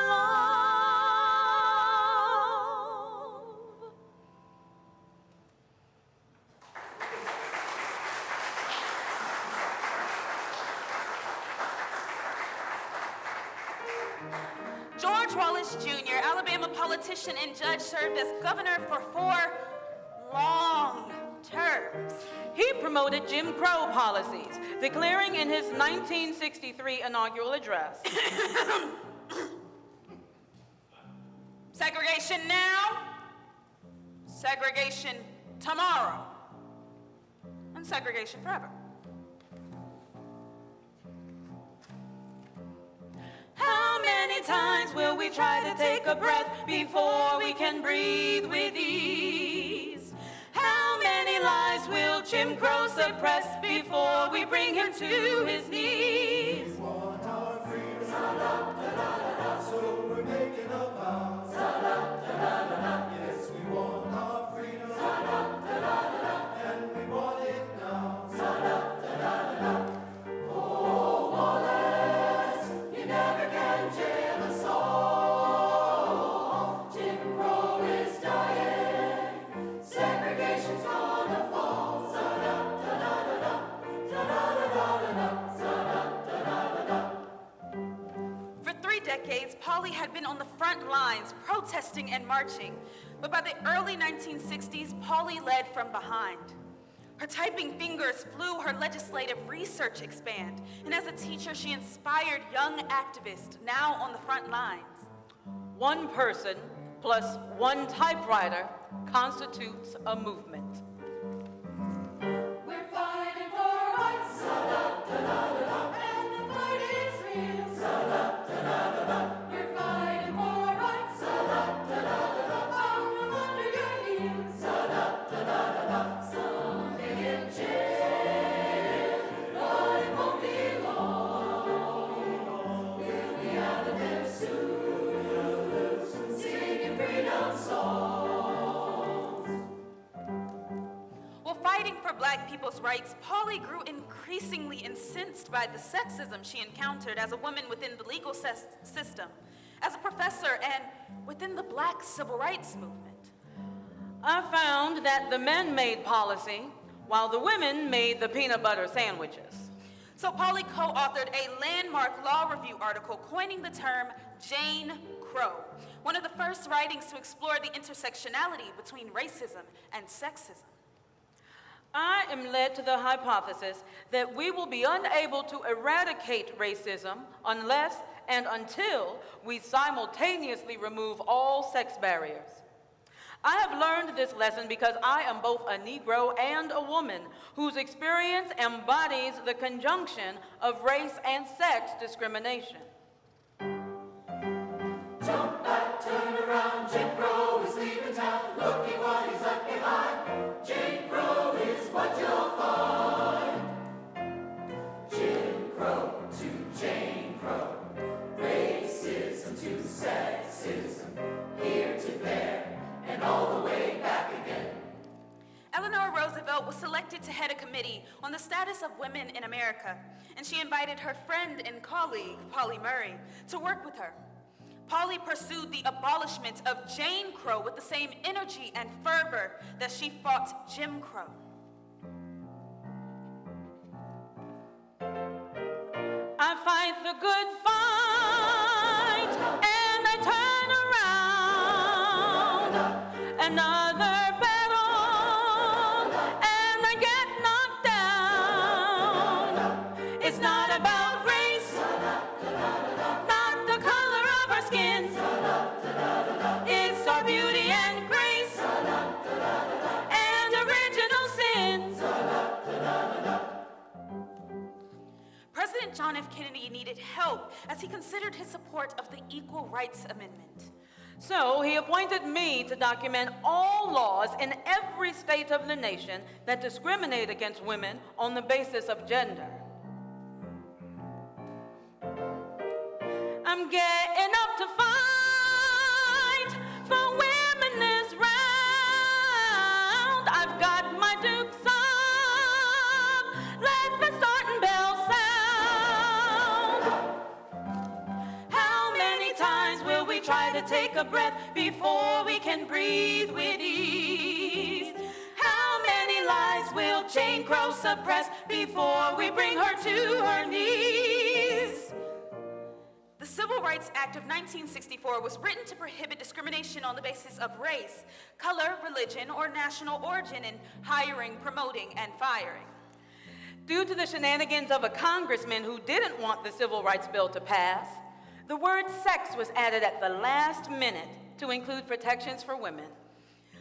love. George Wallace Jr., Alabama politician and judge, served as governor for 4 long terms. He promoted Jim Crow policies, declaring in his 1963 inaugural address, Segregation now, segregation tomorrow, and segregation forever. how many times will we try to take a breath before we can breathe with ease? How many lies will Jim Crow suppress before we bring him to his knees? We want our freedom, so we're making a vow. Yes, we want our freedom, and we want it now. Oh, Wallace, you never can jail us all. Jim Crow is dying, segregation's gonna fall. For 3 decades, Polly had been on the front lines, protesting and marching. But by the early 1960s, Polly led from behind. Her typing fingers flew her legislative research expand. And as a teacher, she inspired young activists now on the front lines. One person plus one typewriter constitutes a movement. We're fighting for our rights, and the fight is real. We're fighting for our rights, out from under your heels. Some may get jailed, but it won't be long. We'll be out of there soon, singing freedom songs. While fighting for Black people's rights, Polly grew increasingly incensed by the sexism she encountered as a woman within the legal system, as a professor, and within the Black civil rights movement. I found that the men made policy while the women made the peanut butter sandwiches. So Polly co-authored a landmark law review article coining the term Jane Crow, one of the first writings to explore the intersectionality between racism and sexism. I am led to the hypothesis that we will be unable to eradicate racism unless and until we simultaneously remove all sex barriers. I have learned this lesson because I am both a Negro and a woman whose experience embodies the conjunction of race and sex discrimination. Jump back, turn around, Jim Crow is leaving town. Looking what he's left behind. Jim Crow is what you'll find. Jim Crow to Jane Crow. Racism to sexism. Here to there and all the way back again. Eleanor Roosevelt was selected to head a committee on the status of women in America, and she invited her friend and colleague, Polly Murray, to work with her. Polly pursued the abolishment of Jane Crow with the same energy and fervor that she fought Jim Crow. I fight the good fight and I turn around. Another battle and I get knocked down. It's not about race, not the color of our skin. It's our beauty and grace and original sin. President John F. Kennedy needed help as he considered his support of the Equal Rights Amendment. So he appointed me to document all laws in every state of the nation that discriminate against women on the basis of gender. I'm getting up to fight a breath before we can breathe with ease. How many lies will Jane Crow suppress before we bring her to her knees? The Civil Rights Act of 1964 was written to prohibit discrimination on the basis of race, color, religion, or national origin in hiring, promoting, and firing. Due to the shenanigans of a congressman who didn't want the Civil Rights Bill to pass, the word sex was added at the last minute to include protections for women.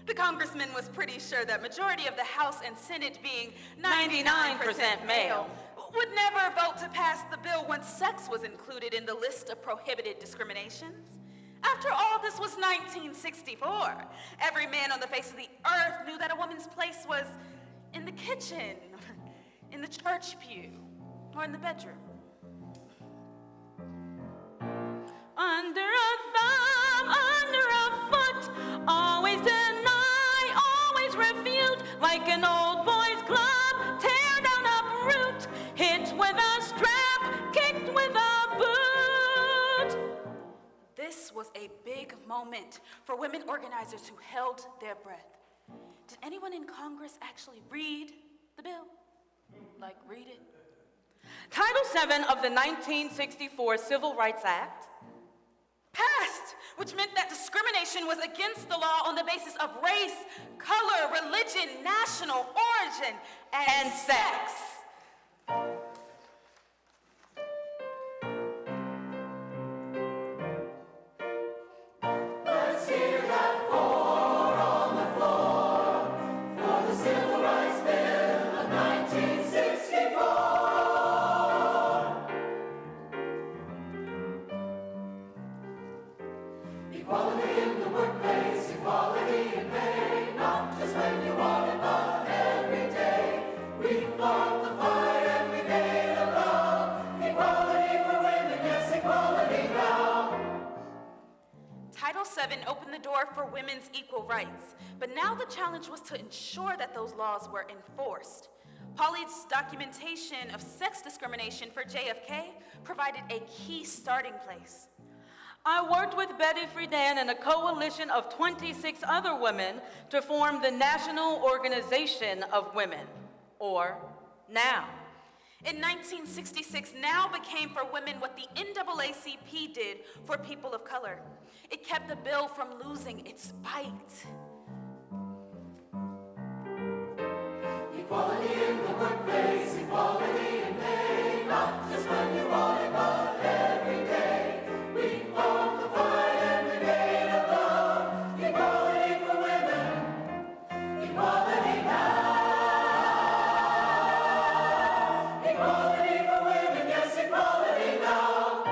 The congressman was pretty sure that majority of the House and Senate, being 99% male, would never vote to pass the bill once sex was included in the list of prohibited discriminations. After all, this was 1964. Every man on the face of the earth knew that a woman's place was in the kitchen, in the church pew, or in the bedroom. Under a thumb, under a foot, always deny, always refute, like an old boys club, tear down, uproot, hit with a strap, kicked with a boot. This was a big moment for women organizers who held their breath. Did anyone in Congress actually read the bill? Like, read it? Title VII of the 1964 Civil Rights Act Passed, which meant that discrimination was against the law on the basis of race, color, religion, national origin, and sex. Let's hear that four on the floor for the Civil Rights Bill of 1964. Equality in the workplace, equality in pay, not just when you want it, but every day. We fought the fight and we made a vow. Equality for women, yes, equality now. Title VII opened the door for women's equal rights, but now the challenge was to ensure that those laws were enforced. Polly's documentation of sex discrimination for JFK provided a key starting place. I worked with Betty Friedan and a coalition of 26 other women to form the National Organization of Women, or NOW. In 1966, NOW became for women what the NAACP did for people of color. It kept the bill from losing its bite. Equality in the workplace, equality in pay, not just when you want it, but every day. We fought the fight and we made a vow. Equality for women, equality now. Equality for women, yes, equality now.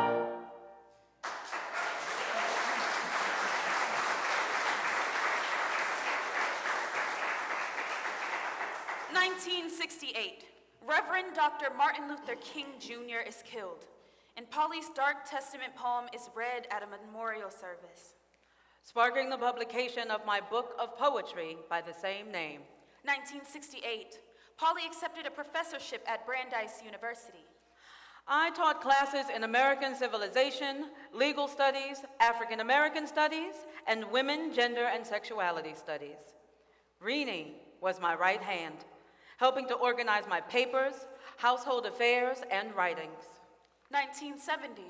1968, Reverend Dr. Martin Luther King Jr. is killed, and Polly's Dark Testament poem is read at a memorial service. Sparking the publication of my book of poetry by the same name. 1968, Polly accepted a professorship at Brandeis University. I taught classes in American civilization, legal studies, African American studies, and women, gender, and sexuality studies. Renee was my right hand, helping to organize my papers, household affairs, and writings. 1970,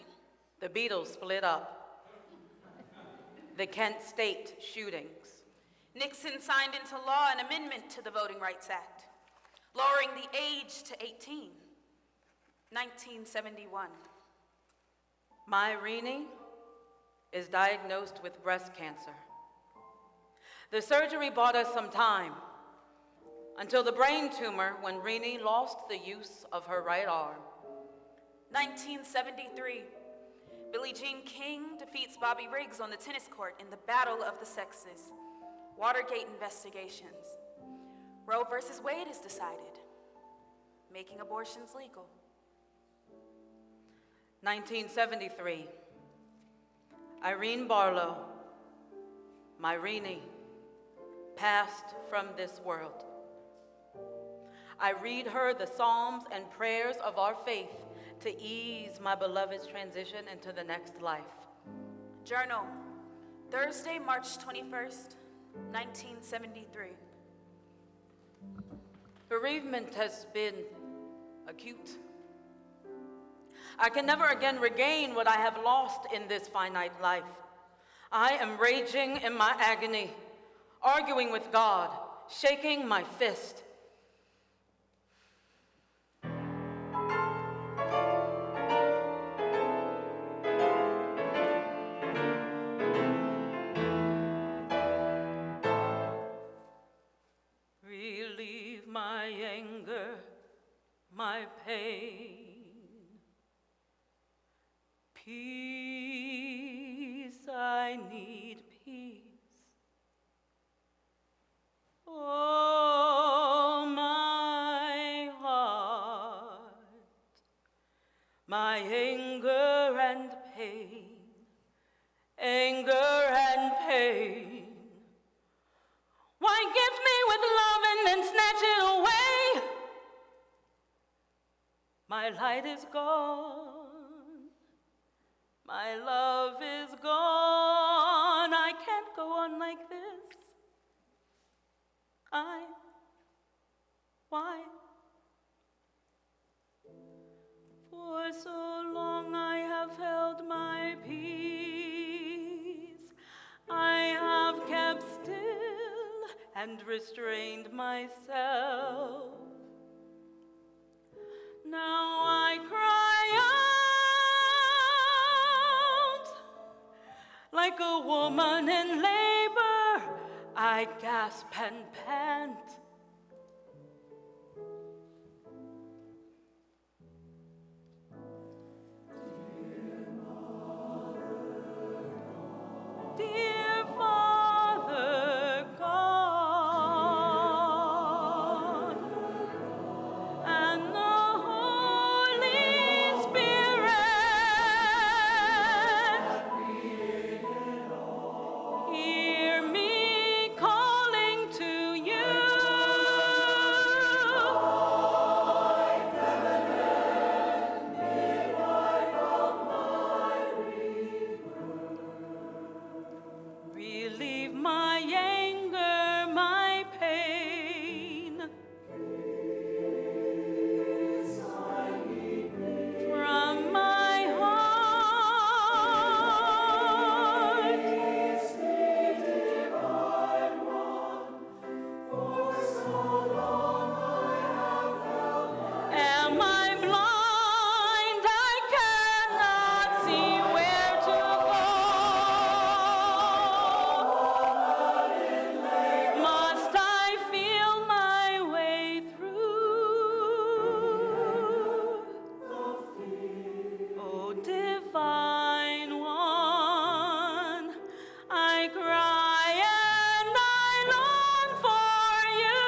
The Beatles split up. The Kent State shootings. Nixon signed into law an amendment to the Voting Rights Act, lowering the age to 18. 1971. My Renee is diagnosed with breast cancer. The surgery bought us some time until the brain tumor when Renee lost the use of her right arm. 1973. Billie Jean King defeats Bobby Riggs on the tennis court in the Battle of the Sexes. Watergate investigations. Roe versus Wade is decided, making abortions legal. 1973. Irene Barlow, my Renee, passed from this world. I read her the psalms and prayers of our faith to ease my beloved's transition into the next life. Journal. Thursday, March 21st, 1973. Bereavement has been acute. I can never again regain what I have lost in this finite life. I am raging in my agony, arguing with God, shaking my fist. Relieve my anger, my pain. Peace, I need peace. Oh, my heart, my anger and pain, anger and pain. Why gift me with love and then snatch it away? My light is gone. My love is gone. I can't go on like this. Why? For so long I have held my peace. I have kept still and restrained myself. Now I cry out like a woman in labor. I gasp and pant. Dear Father God, and the Holy Spirit, hear me calling to you. Relieve my anger, my pain. From my heart. Am I blind? I cannot see where to go. Must I feel my way through? Oh, divine one, I cry and I long for you.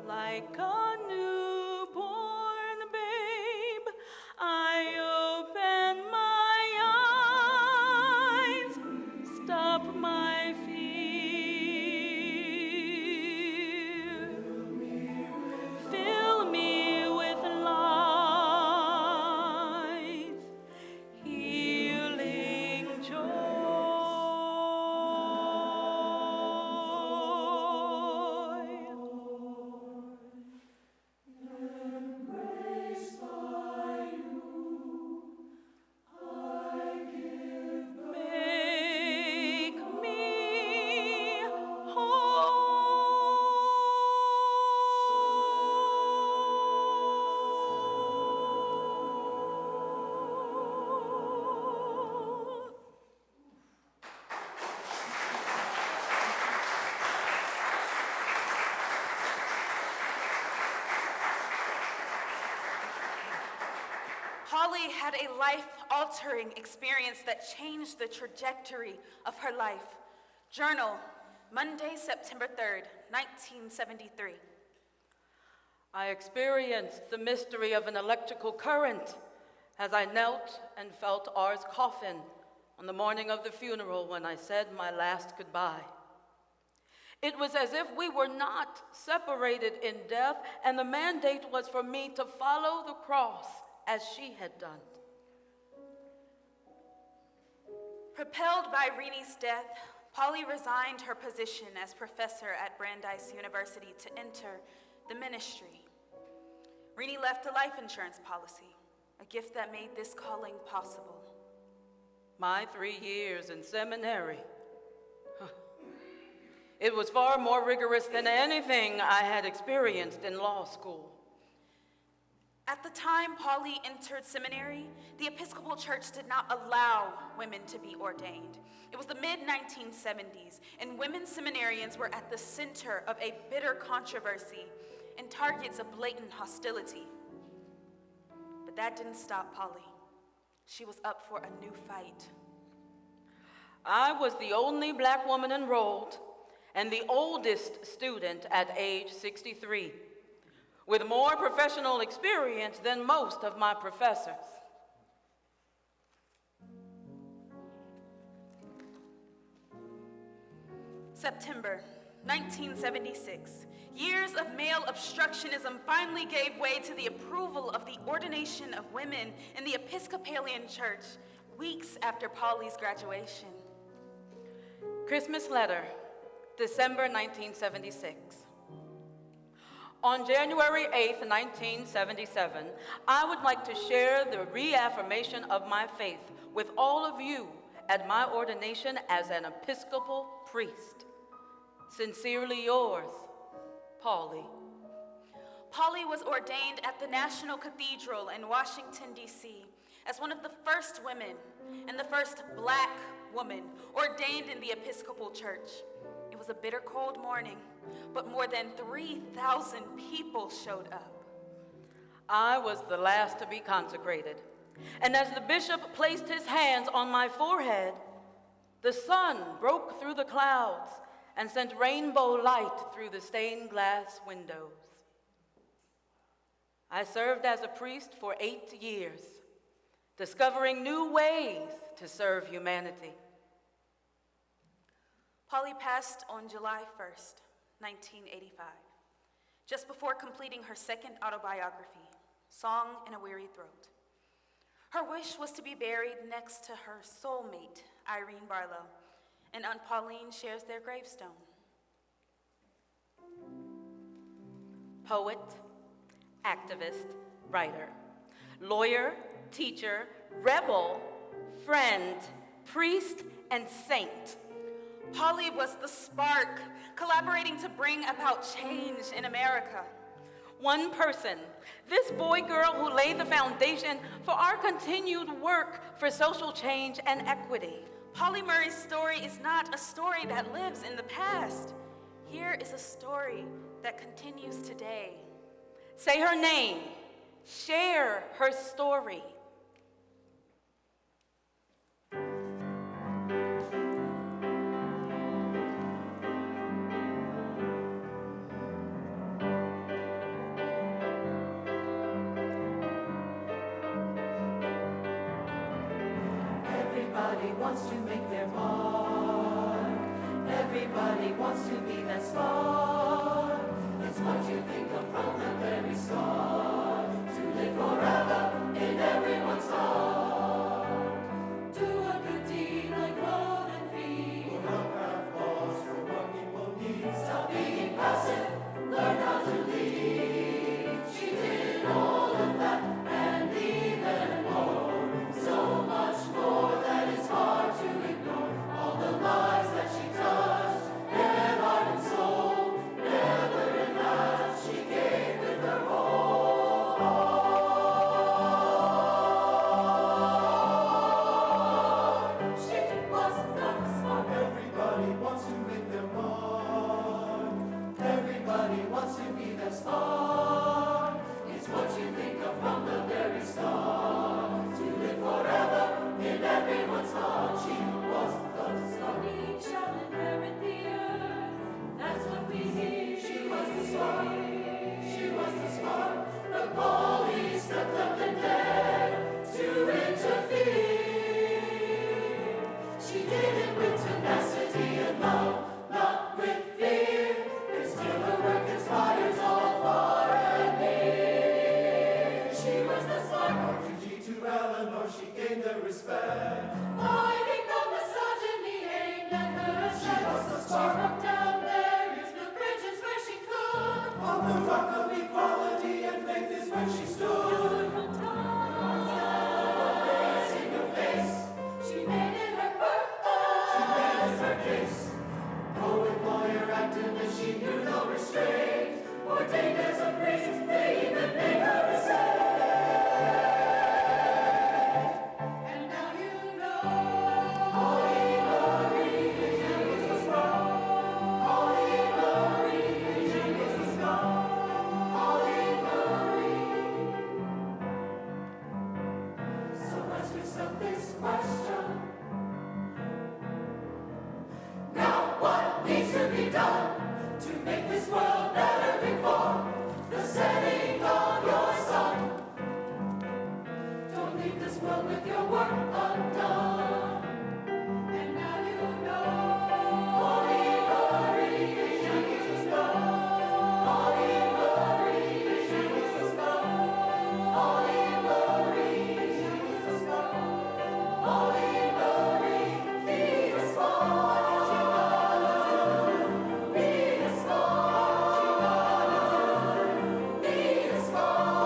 Like a newborn babe, I open my eyes, stop my fear. Fill me with light, healing joy. Make me whole. Holly had a life-altering experience that changed the trajectory of her life. Journal, Monday, September 3rd, 1973. I experienced the mystery of an electrical current as I knelt and felt R's coffin on the morning of the funeral when I said my last goodbye. It was as if we were not separated in death, and the mandate was for me to follow the cross as she had done. Propelled by Reni's death, Polly resigned her position as professor at Brandeis University to enter the ministry. Rini left a life insurance policy, a gift that made this calling possible. My 3 years in seminary. It was far more rigorous than anything I had experienced in law school. At the time Polly entered seminary, the Episcopal Church did not allow women to be ordained. It was the mid-1970s, and women seminarians were at the center of a bitter controversy and targets of blatant hostility. But that didn't stop Polly. She was up for a new fight. I was the only black woman enrolled and the oldest student at age 63, with more professional experience than most of my professors. September 1976. Years of male obstructionism finally gave way to the approval of the ordination of women in the Episcopalian Church weeks after Polly's graduation. Christmas letter, December 1976. On January 8th, 1977, I would like to share the reaffirmation of my faith with all of you at my ordination as an Episcopal priest. Sincerely yours, Polly. Polly was ordained at the National Cathedral in Washington, D.C. as one of the first women and the first black woman ordained in the Episcopal Church. It was a bitter cold morning, but more than 3,000 people showed up. I was the last to be consecrated, and as the bishop placed his hands on my forehead, the sun broke through the clouds and sent rainbow light through the stained glass windows. I served as a priest for 8 years, discovering new ways to serve humanity. Polly passed on July 1st, 1985, just before completing her second autobiography, Song in a Weary Throat. Her wish was to be buried next to her soulmate, Irene Barlow, and Aunt Pauline shares their gravestone. Poet, activist, writer, lawyer, teacher, rebel, friend, priest, and saint. Polly was the spark, collaborating to bring about change in America. One person, this boy-girl who laid the foundation for our continued work for social change and equity. Polly Murray's story is not a story that lives in the past. Here is a story that continues today. Say her name, share her story. Everybody wants to make their mark. Everybody wants to be that spark. It's what you think of from the very start. To live forever in everyone's heart. Do a good deed like clothe and feed. We'll help craft laws for what people need. Stop being passive, learn how to lead. She did all of that and even more. So much more that it's hard to ignore. All the lives that she touched, head, heart, and soul. Never enough, she gave with aimed at her sex. She broke down barriers, built bridges where she could. On the rock of equality and faith is where she stood. In your face, she made it her purpose. She made this her case. Poet, lawyer, activist, she knew no restraint. Ordained as a priest, they even made her a saint. And now you know. Holy Marie, Jesus born. Holy Marie, Jesus born. Holy Marie. So ask yourself this question. Now what needs to be done to make this world better before the setting of your sun? Don't leave this world with your work undone. And now you know. Holy Marie, Jesus born. Holy Marie, Jesus born. Holy Marie, Jesus born. Holy Marie, Jesus born. Be as born. Be as born. Be as born.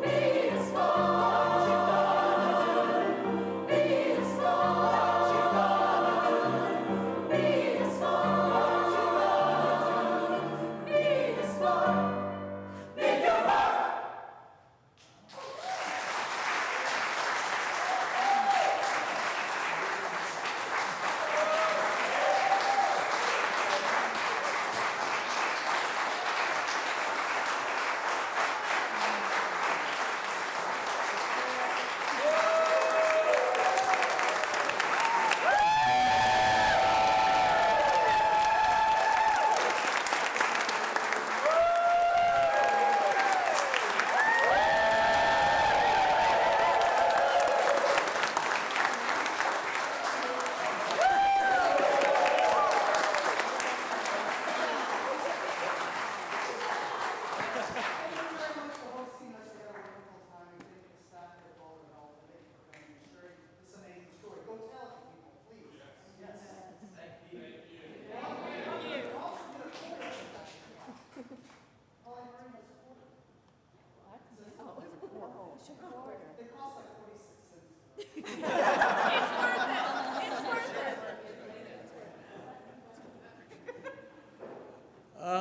Be as born. Be as born. Be as born. Make your mark.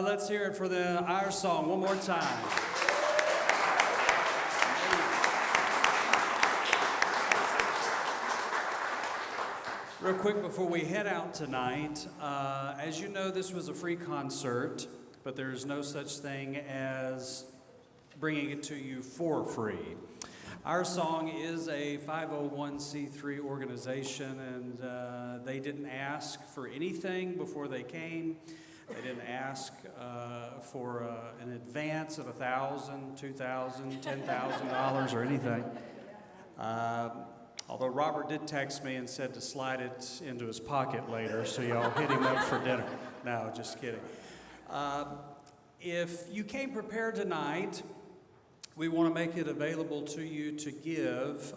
Let's hear it for our song one more time. Real quick before we head out tonight, as you know, this was a free concert, but there's no such thing as bringing it to you for free. Our song is a 501c3 organization, and they didn't ask for anything before they came. They didn't ask for an advance of $1,000, $2,000, $10,000 or anything. Although Robert did text me and said to slide it into his pocket later, so y'all hit him up for dinner. No, just kidding. If you came prepared tonight, we want to make it available to you to give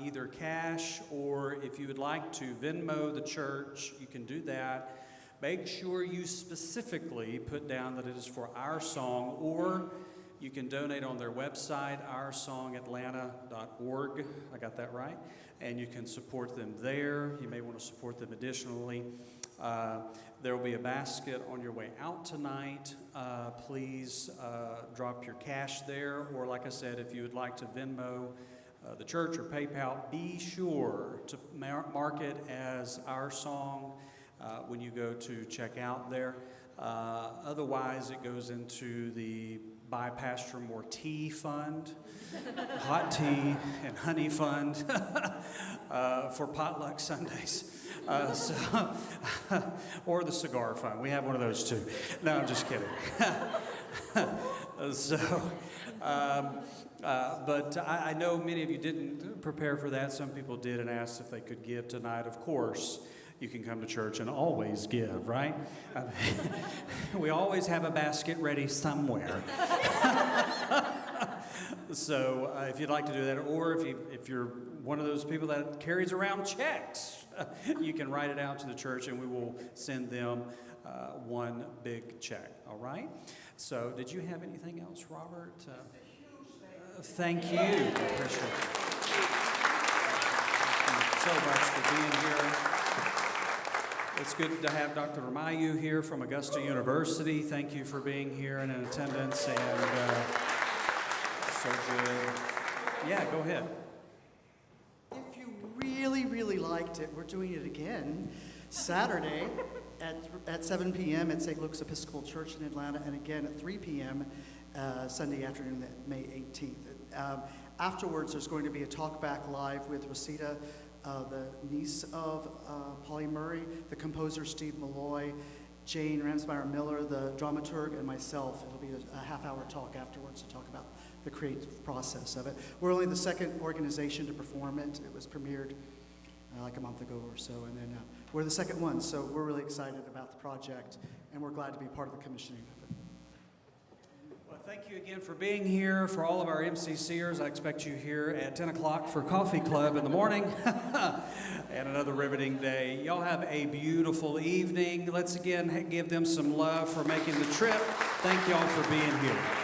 either cash, or if you would like to Venmo the church, you can do that. Make sure you specifically put down that it is for Our Song, or you can donate on their website, oursongatlanta.org. I got that right? And you can support them there. You may want to support them additionally. There will be a basket on your way out tonight. Please drop your cash there, or like I said, if you would like to Venmo the church or PayPal, be sure to mark it as Our Song when you go to check out there. Otherwise, it goes into the Buy Pastor More Tea Fund, Hot Tea and Honey Fund for potluck Sundays. Or the Cigar Fund. We have one of those too. No, I'm just kidding. But I know many of you didn't prepare for that. Some people did and asked if they could give tonight. Of course, you can come to church and always give, right? We always have a basket ready somewhere. So if you'd like to do that, or if you're one of those people that carries around checks, you can write it out to the church and we will send them one big check, all right? So did you have anything else, Robert? Thank you. Appreciate it. Thank you so much for being here. It's good to have Dr. Ramayu here from Augusta University. Thank you for being here and in attendance, and so good. Yeah, go ahead. If you really, really liked it, we're doing it again Saturday at 7 p.m. at St. Luke's Episcopal Church in Atlanta, and again at 3 p.m. Sunday afternoon, May 18th. Afterwards, there's going to be a talk back live with Rosita, the niece of Polly Murray, the composer Steve Malloy, Jane Ramsmeyer Miller, the dramaturg, and myself. It'll be a half-hour talk afterwards to talk about the creative process of it. We're only the second organization to perform it. It was premiered like a month ago or so, and then we're the second one, so we're really excited about the project, and we're glad to be part of the commissioning of it. Well, thank you again for being here. For all of our MCCers, I expect you here at 10 o'clock for Coffee Club in the morning and another riveting day. Y'all have a beautiful evening. Let's again give them some love for making the trip. Thank y'all for being here.